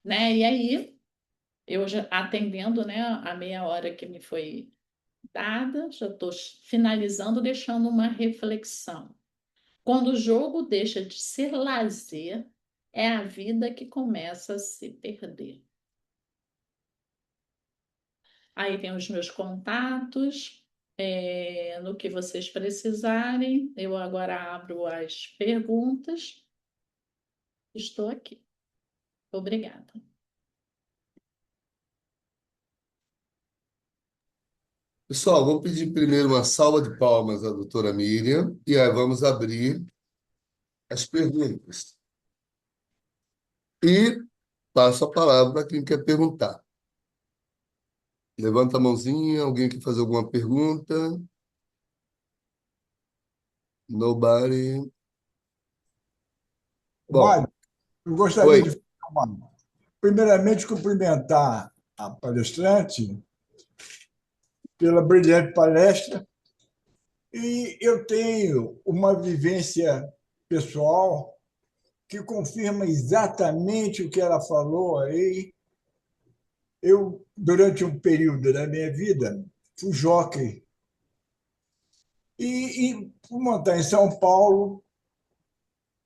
Né? E aí, eu já atendendo, né, a meia hora que me foi dada, já estou finalizando, deixando uma reflexão. Quando o jogo deixa de ser lazer, é a vida que começa a se perder. Aí tem os meus contatos, no que vocês precisarem. Eu agora abro as perguntas. Estou aqui. Obrigada. Pessoal, vamos pedir primeiro uma salva de palmas à doutora Miriam e aí vamos abrir as perguntas. E passo a palavra para quem quer perguntar. Levanta a mãozinha, alguém quer fazer alguma pergunta? Nobody. Bom, Mário, eu gostaria oi. de primeiramente cumprimentar a palestrante pela brilhante palestra e eu tenho uma vivência pessoal que confirma exatamente o que ela falou aí. Eu, durante um período da minha vida, fui jockey e fui montar em São Paulo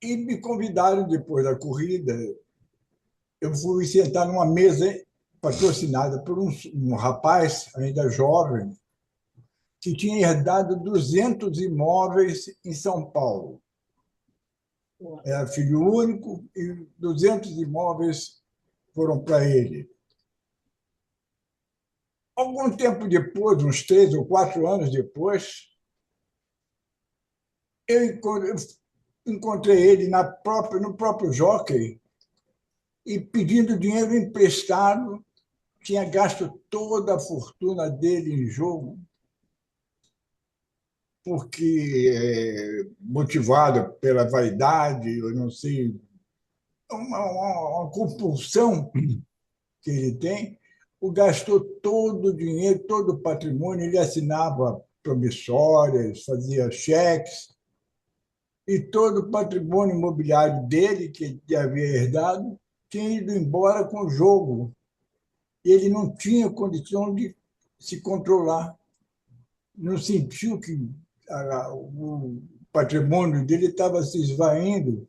e me convidaram depois da corrida. Eu fui sentar numa mesa patrocinada por um rapaz ainda jovem que tinha herdado 200 imóveis em São Paulo. Era filho único e 200 imóveis foram para ele. Algum tempo depois, uns 3 ou 4 anos depois, eu encontrei ele no próprio Jockey e pedindo dinheiro emprestado, tinha gasto toda a fortuna dele em jogo, porque, motivado pela vaidade, eu não sei, uma compulsão que ele tem, gastou todo o dinheiro, todo o patrimônio, ele assinava promissórias, fazia cheques, e todo o patrimônio imobiliário dele, que ele havia herdado, tinha ido embora com o jogo. Ele não tinha condição de se controlar. Não sentiu que o patrimônio dele estava se esvaindo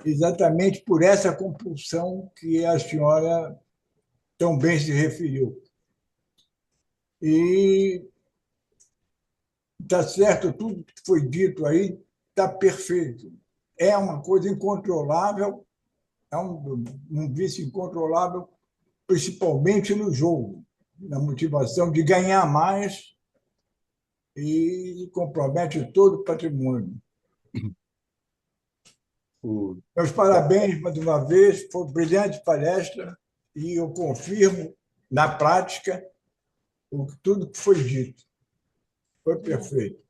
exatamente por essa compulsão que a senhora tão bem se referiu. E está certo, tudo que foi dito aí está perfeito. É uma coisa incontrolável, é um vício incontrolável, principalmente no jogo, na motivação de ganhar mais e compromete todo o patrimônio. Meus parabéns mais uma vez, foi uma brilhante palestra e eu confirmo na prática tudo que foi dito. Foi perfeito.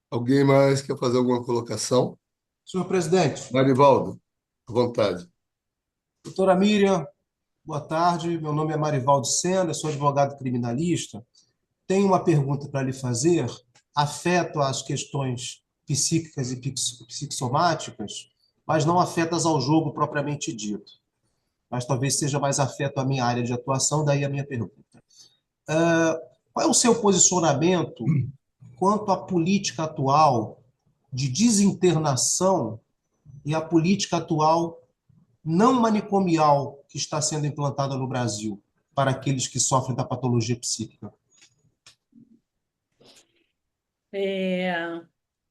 Alguém mais quer fazer alguma colocação? Senhor presidente, Marivaldo, à vontade. doutora Miriam, boa tarde. Meu nome é Marivaldo Sena, sou advogado criminalista. Tenho uma pergunta para lhe fazer, afeto às questões psíquicas e psicossomáticas, mas não afetas ao jogo propriamente dito. Mas talvez seja mais afeto à minha área de atuação, daí a minha pergunta. Qual é o seu posicionamento quanto à política atual de desinternação e a política atual não manicomial que está sendo implantada no Brasil? para aqueles que sofrem da patologia psíquica? É,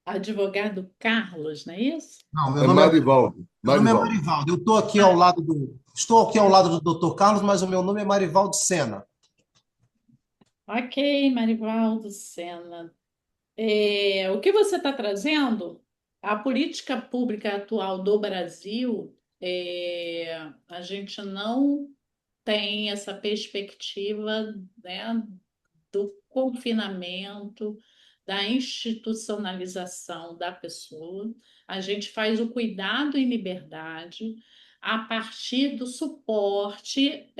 advogado Carlos, não é isso? Não, É Marivaldo. meu nome é Marivaldo. Marivaldo. Estou aqui ao lado do Dr. Carlos, mas o meu nome é Marivaldo Sena. Ok, Marivaldo Sena. O que você está trazendo? A política pública atual do Brasil, a gente não tem essa perspectiva, né, do confinamento, da institucionalização da pessoa. A gente faz o cuidado em liberdade a partir do suporte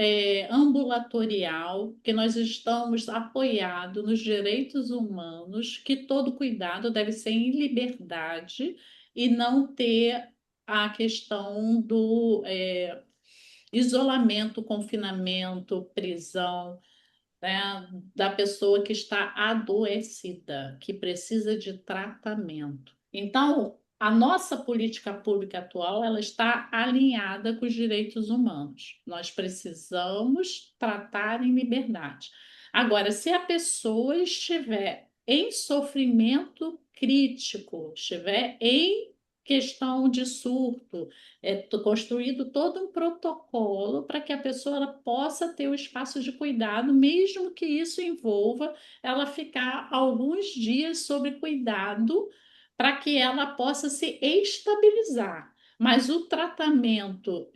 ambulatorial, que nós estamos apoiados nos direitos humanos, que todo cuidado deve ser em liberdade e não ter a questão do isolamento, confinamento, prisão, né, da pessoa que está adoecida, que precisa de tratamento. Então, a nossa política pública atual, ela está alinhada com os direitos humanos. Nós precisamos tratar em liberdade. Agora, se a pessoa estiver em sofrimento crítico, estiver em questão de surto, construído todo um protocolo para que a pessoa ela possa ter o espaço de cuidado, mesmo que isso envolva ela ficar alguns dias sob cuidado, para que ela possa se estabilizar. Mas o tratamento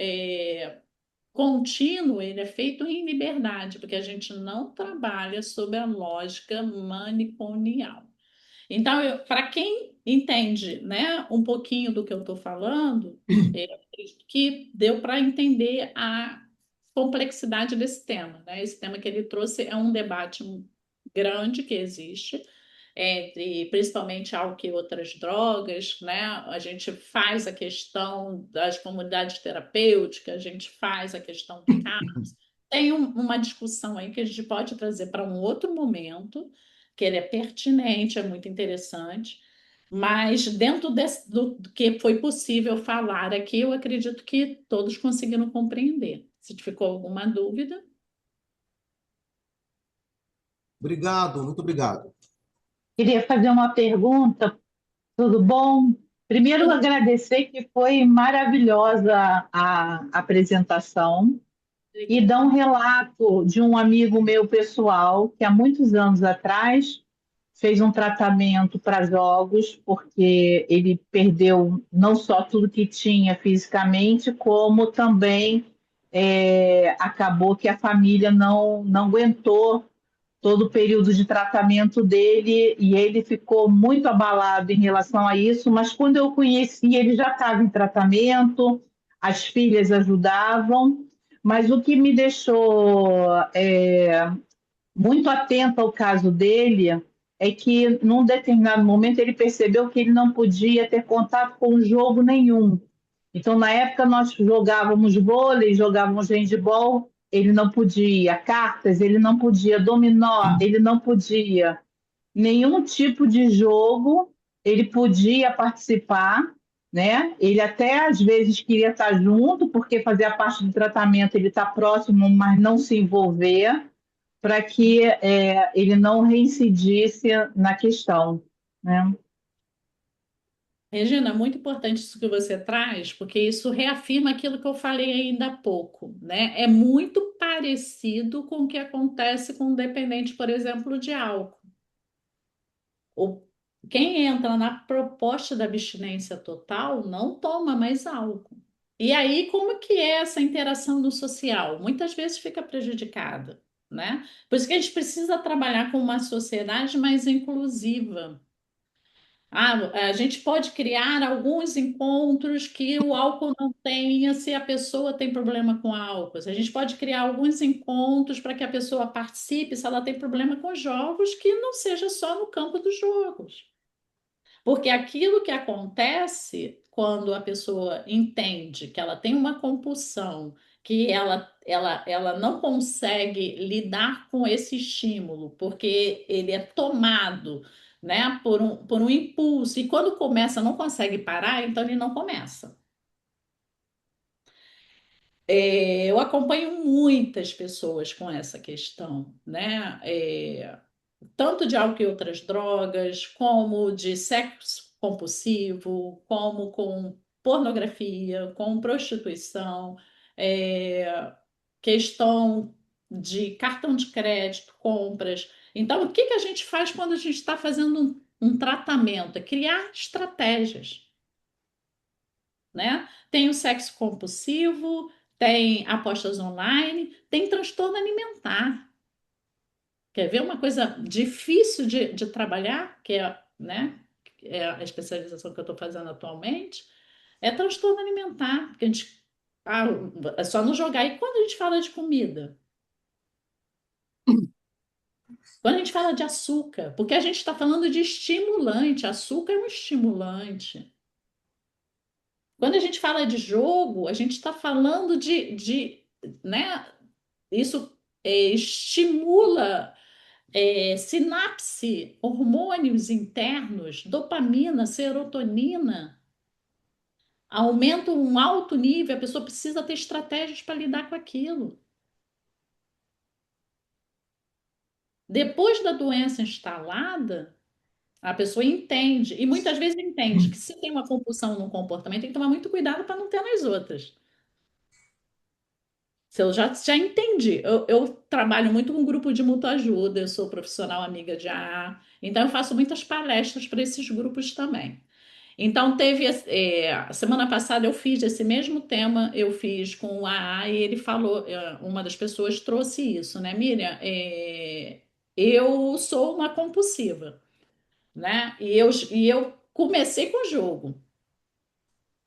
contínuo, ele é feito em liberdade, porque a gente não trabalha sob a lógica manicomial. Então, para quem entende, né, um pouquinho do que eu estou falando, acredito que deu para entender a complexidade desse tema, né? Esse tema que ele trouxe é um debate grande que existe, entre principalmente álcool e outras drogas, né? A gente faz a questão das comunidades terapêuticas, a gente faz a questão do cannabis. Tem uma discussão aí que a gente pode trazer para um outro momento, que ele é pertinente, é muito interessante, mas dentro do que foi possível falar aqui, eu acredito que todos conseguiram compreender. Se ficou alguma dúvida. Obrigado, muito obrigado. Queria fazer uma pergunta, tudo bom? Primeiro, agradecer que foi maravilhosa a apresentação e dar um relato de um amigo meu pessoal que há muitos anos atrás fez um tratamento para jogos, porque ele perdeu não só tudo que tinha fisicamente, como também acabou que a família não aguentou todo o período de tratamento dele e ele ficou muito abalado em relação a isso, mas quando eu conheci, ele já estava em tratamento, as filhas ajudavam, mas o que me deixou muito atenta ao caso dele é que, num determinado momento, ele percebeu que ele não podia ter contato com jogo nenhum. Então, na época, nós jogávamos vôlei, jogávamos handebol, ele não podia, cartas, ele não podia, dominó, ele não podia. Nenhum tipo de jogo ele podia participar, né? Ele até às vezes queria estar junto, porque fazia parte do tratamento, ele está próximo, mas não se envolver, para que ele não reincidisse na questão, né? Regina, muito importante isso que você traz, porque isso reafirma aquilo que eu falei ainda há pouco, né? É muito parecido com o que acontece com o dependente, por exemplo, de álcool. O, quem entra na proposta da abstinência total não toma mais álcool. E aí, como que é essa interação no social? Muitas vezes fica prejudicada, né? Por isso que a gente precisa trabalhar com uma sociedade mais inclusiva. A gente pode criar alguns encontros que o álcool não tenha se a pessoa tem problema com álcool. A gente pode criar alguns encontros para que a pessoa participe se ela tem problema com jogos, que não seja só no campo dos jogos. Porque aquilo que acontece quando a pessoa entende que ela tem uma compulsão, que ela não consegue lidar com esse estímulo, porque ele é tomado, né, por um impulso, e quando começa não consegue parar, então ele não começa. Eu acompanho muitas pessoas com essa questão, né? Tanto de álcool e outras drogas, como de sexo compulsivo, como com pornografia, com prostituição, é, questão de cartão de crédito, compras. Então, o que que a gente faz quando a gente está fazendo um tratamento? É criar estratégias, né? Tem o sexo compulsivo, tem apostas online, tem transtorno alimentar. Quer ver uma coisa difícil de trabalhar, que é, né, é a especialização que eu estou fazendo atualmente, é transtorno alimentar, porque a gente, ah, é só não jogar. E quando a gente fala de comida? Quando a gente fala de açúcar, porque a gente está falando de estimulante, açúcar é um estimulante. Quando a gente fala de jogo, a gente está falando né, isso estimula sinapse, hormônios internos, dopamina, serotonina, aumenta um alto nível, a pessoa precisa ter estratégias para lidar com aquilo. Depois da doença instalada, a pessoa entende, e muitas vezes entende que se tem uma compulsão num comportamento, tem que tomar muito cuidado para não ter nas outras. Se eu já entendi. Eu trabalho muito com um grupo de mutua ajuda, eu sou profissional amiga de AA, então eu faço muitas palestras para esses grupos também. Então, semana passada eu fiz esse mesmo tema, eu fiz com o AA e ele falou, uma das pessoas trouxe isso, né, Miriam? Eu sou uma compulsiva, né? E eu comecei com o jogo.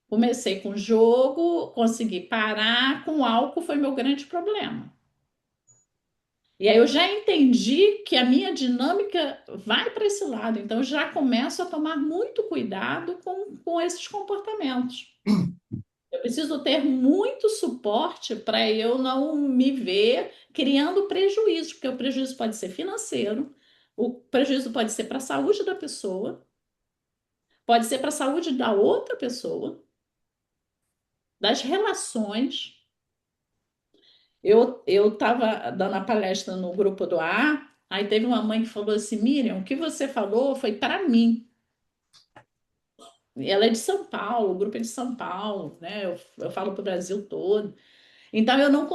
Comecei com o jogo, consegui parar, com álcool foi meu grande problema. E aí eu já entendi que a minha dinâmica vai para esse lado, então eu já começo a tomar muito cuidado com esses comportamentos. Eu preciso ter muito suporte para eu não me ver criando prejuízo, porque o prejuízo pode ser financeiro, o prejuízo pode ser para a saúde da pessoa, pode ser para a saúde da outra pessoa, das relações. Eu estava dando a palestra no grupo do A, aí teve uma mãe que falou assim: Miriam, o que você falou foi para mim. E ela é de São Paulo, o grupo é de São Paulo, né? Eu falo para o Brasil todo. Então eu não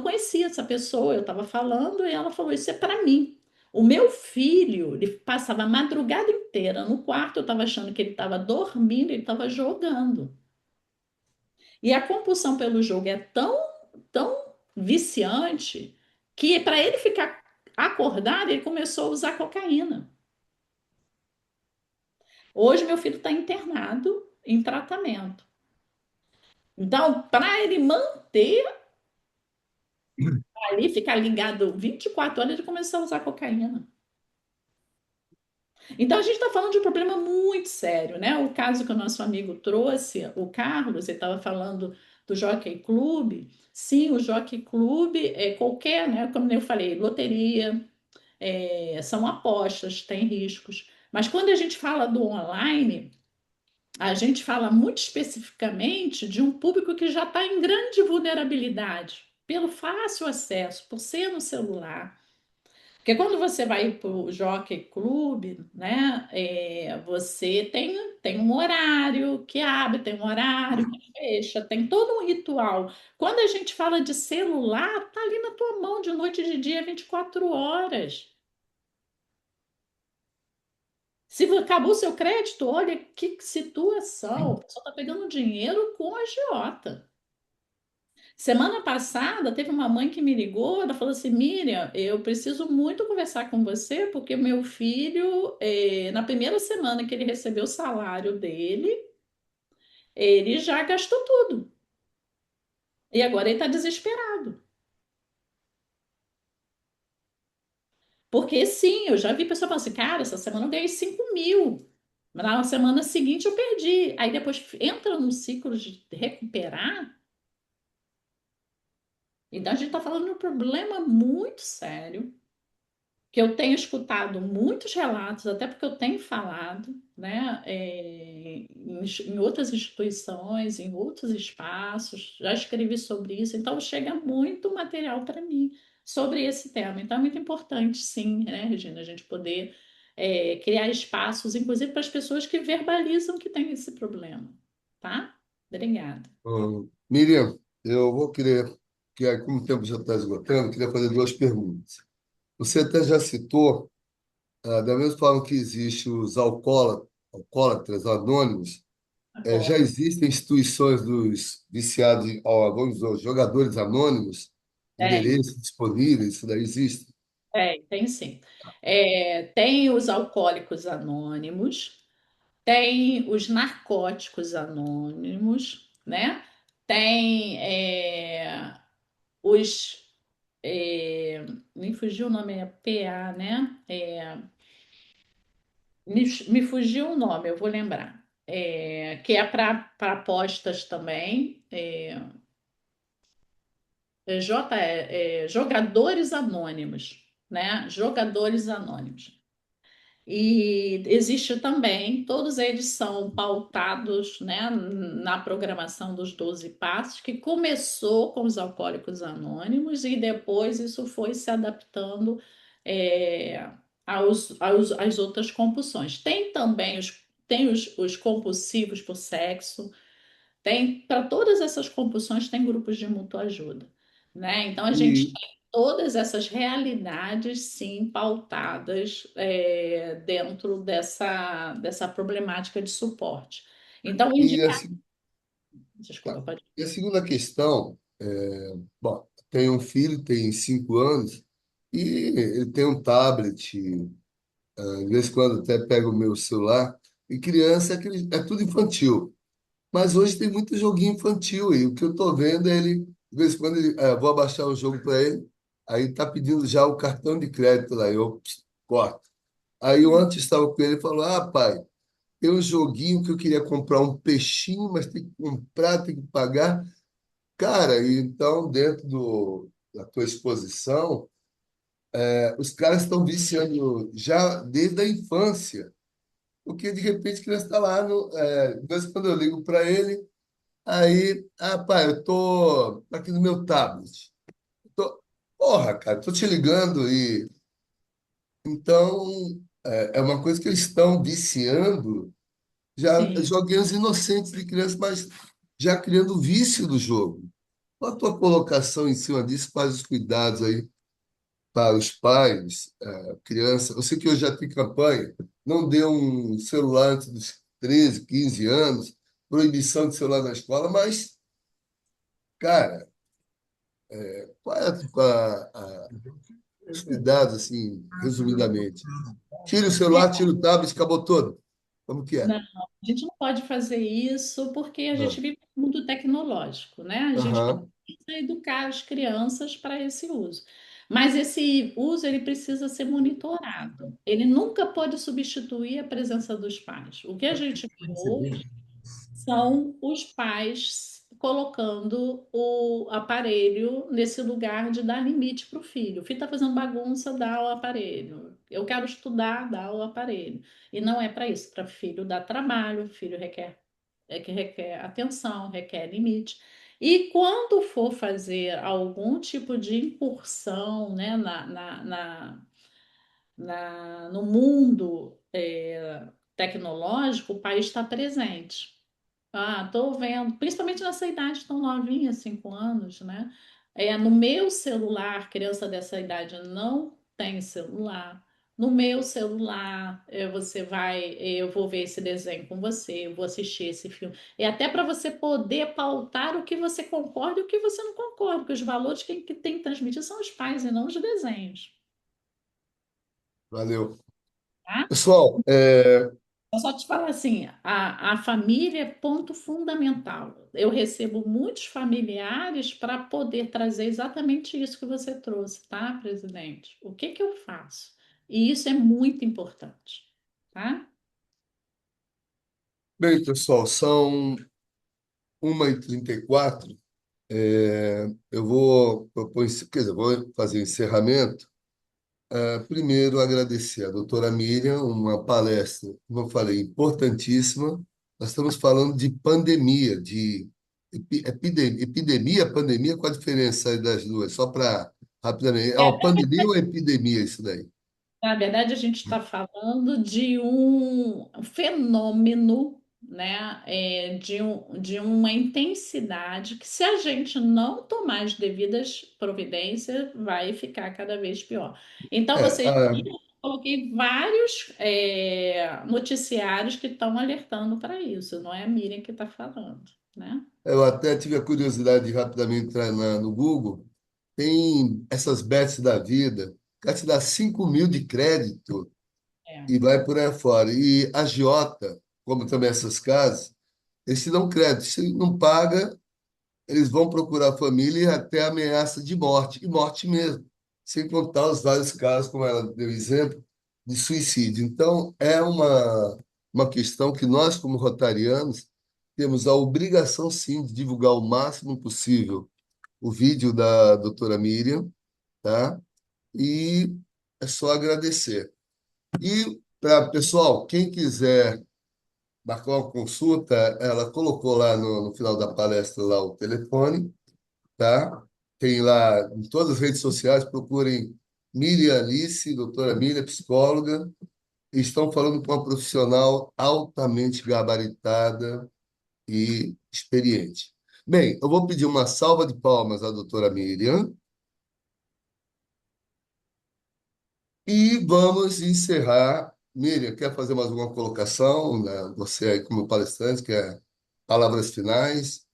conhecia essa pessoa, eu estava falando e ela falou: Isso é para mim. O meu filho, ele passava a madrugada inteira no quarto, eu estava achando que ele estava dormindo, ele estava jogando. E a compulsão pelo jogo é tão viciante que para ele ficar acordado, ele começou a usar cocaína. Hoje meu filho está internado em tratamento. Então, para ele manter ali, ficar ligado 24 horas, ele começou a usar cocaína. Então, a gente está falando de um problema muito sério, né? O caso que o nosso amigo trouxe, o Carlos, ele estava falando do Jockey Club. Sim, o Jockey Club é qualquer, né? Como eu falei, loteria, são apostas, tem riscos. Mas quando a gente fala do online, a gente fala muito especificamente de um público que já está em grande vulnerabilidade, pelo fácil acesso, por ser no celular. Porque quando você vai para o Jockey Club, né, você tem um horário que abre, tem um horário que fecha, tem todo um ritual. Quando a gente fala de celular, tá ali na tua mão de noite e de dia, 24 horas. Se acabou o seu crédito, olha que situação. A pessoa está pegando dinheiro com a agiota. Semana passada, teve uma mãe que me ligou, ela falou assim, Miriam, eu preciso muito conversar com você, porque meu filho, na primeira semana que ele recebeu o salário dele, ele já gastou tudo. E agora ele está desesperado. Porque sim, eu já vi pessoa falando assim, cara, essa semana eu ganhei 5.000. Mas na semana seguinte eu perdi. Aí depois entra num ciclo de recuperar. Então a gente está falando de um problema muito sério que eu tenho escutado muitos relatos, até porque eu tenho falado, né, em outras instituições, em outros espaços, já escrevi sobre isso, então chega muito material para mim sobre esse tema. Então é muito importante, sim, né, Regina, a gente poder criar espaços, inclusive para as pessoas que verbalizam que tem esse problema, tá? Obrigada. Miriam, eu vou querer, que aí, como o tempo já está esgotando, queria fazer duas perguntas. Você até já citou, da mesma forma que existem os alcoólatras anônimos, já Concordo. existem instituições dos viciados, vamos dizer, os jogadores anônimos, Tem. endereços disponíveis, isso daí existe. Tem sim. Tem os alcoólicos anônimos, tem os narcóticos anônimos, né? Tem os. Me fugiu o nome, é PA, né? Me fugiu o nome, eu vou lembrar. Que é para apostas também. Jogadores anônimos, né? Jogadores anônimos. E existe também, todos eles são pautados, né, na programação dos 12 passos, que começou com os alcoólicos anônimos e depois isso foi se adaptando é, às outras compulsões. Tem também os compulsivos por sexo, tem, para todas essas compulsões, tem grupos de mútua ajuda, né? Então a gente E, tem todas essas realidades, sim, pautadas dentro dessa problemática de suporte. Então, e, a, indicar. se- Desculpa, tá. pode. E a segunda questão, bom, tem um filho, tem 5 anos, e ele tem um tablet, de vez em quando até pega o meu celular, e criança é tudo infantil. Mas hoje tem muito joguinho infantil e o que eu estou vendo é ele, de vez em quando, vou abaixar o jogo para ele, aí tá pedindo já o cartão de crédito lá, eu corto. Aí eu antes estava com ele e falou: Ah, pai, tem um joguinho que eu queria comprar um peixinho, mas tem que comprar, tem que pagar. Cara, e então, da tua exposição, os caras estão viciando já desde a infância, porque de repente a criança está lá, de vez em quando eu ligo para ele. Aí, pai, eu tô aqui no meu tablet. Porra, cara, tô te ligando e então é uma coisa que eles estão viciando, já Sim. joguinhos inocentes de criança, mas já criando o vício do jogo. Qual a tua colocação em cima disso? Quais os cuidados aí para os pais, criança? Eu sei que hoje já tem campanha, não dê um celular antes dos 13, 15 anos, proibição de celular na escola, mas, cara, qual é os cuidados, assim, resumidamente? Tira o celular, tira o tablet, acabou todo. Como que Não, é? a gente não pode fazer isso porque a Ah, gente vive um mundo tecnológico, né? A gente aham. precisa educar as crianças para esse uso. Mas esse uso ele precisa ser monitorado. Ele nunca pode substituir a presença dos pais. O que a gente vê hoje são os pais colocando o aparelho nesse lugar de dar limite para o filho. O filho está fazendo bagunça, dá o aparelho. Eu quero estudar, dá o aparelho. E não é para isso, para filho dar trabalho, filho que requer atenção, requer limite. E quando for fazer algum tipo de incursão, né, no mundo tecnológico, o pai está presente. Estou vendo, principalmente nessa idade tão novinha, 5 anos, né? No meu celular, criança dessa idade não tem celular. No meu celular, eu vou ver esse desenho com você, eu vou assistir esse filme. É até para você poder pautar o que você concorda e o que você não concorda, porque os valores que tem que transmitir são os pais e não os desenhos, Valeu. tá? Pessoal, Eu só te falar assim, a família é ponto fundamental. Eu recebo muitos familiares para poder trazer exatamente isso que você trouxe, tá, presidente? O que que eu faço? E isso é muito importante, tá? bem, pessoal, são 1h34. Eu vou propor, quer dizer, vou fazer o encerramento. Primeiro, agradecer a doutora Miriam, uma palestra, como eu falei, importantíssima. Nós estamos falando de pandemia, de epidemia, pandemia, qual a diferença aí das duas? Só para rapidamente. É uma pandemia ou epidemia isso daí? Na verdade, a gente está falando de um fenômeno, né, de uma intensidade que, se a gente não tomar as devidas providências, vai ficar cada vez pior. Então, É, vocês viram, eu coloquei vários noticiários que estão alertando para isso, não é a Miriam que está falando, né? eu até tive a curiosidade de rapidamente entrar no Google. Tem essas bets da vida, o cara te dá 5.000 de crédito É. e vai por aí fora. E a agiota, como também essas casas, eles te dão crédito. Se não paga, eles vão procurar a família e até ameaça de morte, e morte mesmo. Sem contar os vários casos, como ela deu exemplo, de suicídio. Então, é uma questão que nós, como rotarianos, temos a obrigação, sim, de divulgar o máximo possível o vídeo da doutora Miriam, tá? E é só agradecer. E, pessoal, quem quiser marcar uma consulta, ela colocou lá no final da palestra lá o telefone, tá? Tem lá em todas as redes sociais, procurem Miriam Alice, doutora Miriam, psicóloga, e estão falando com uma profissional altamente gabaritada e experiente. Bem, eu vou pedir uma salva de palmas à doutora Miriam e vamos encerrar. Miriam, quer fazer mais alguma colocação, né? Você aí como palestrante, quer palavras finais?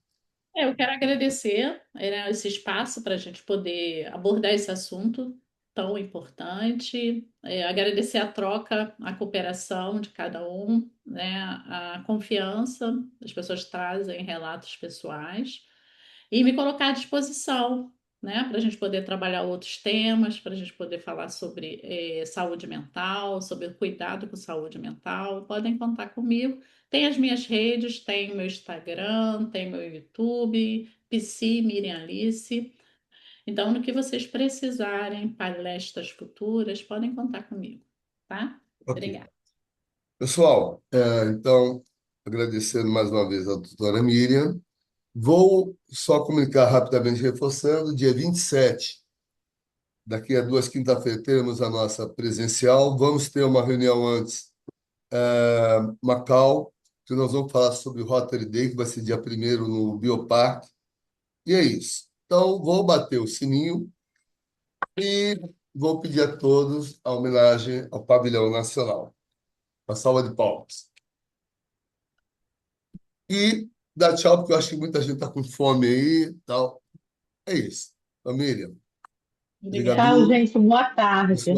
Eu quero agradecer, né, esse espaço para a gente poder abordar esse assunto tão importante, agradecer a troca, a cooperação de cada um, né, a confiança, as pessoas trazem relatos pessoais e me colocar à disposição, né, para a gente poder trabalhar outros temas, para a gente poder falar sobre saúde mental, sobre o cuidado com saúde mental. Podem contar comigo. Tem as minhas redes, tem o meu Instagram, tem meu YouTube, PC Miriam Alice. Então, no que vocês precisarem, palestras futuras, podem contar comigo, tá? Ok. Obrigada. Pessoal, então, agradecendo mais uma vez a doutora Miriam, vou só comunicar rapidamente, reforçando, dia 27, daqui a 2 quinta-feiras, teremos a nossa presencial. Vamos ter uma reunião antes, Macau, que nós vamos falar sobre o Rotary Day, que vai ser dia 1º no Bioparque. E é isso. Então, vou bater o sininho e vou pedir a todos a homenagem ao Pavilhão Nacional. Uma salva de palmas. E dar tchau, porque eu acho que muita gente está com fome aí e tal. É isso. Família, Obrigada. Tchau, obrigado, gente. Boa tarde. pessoal.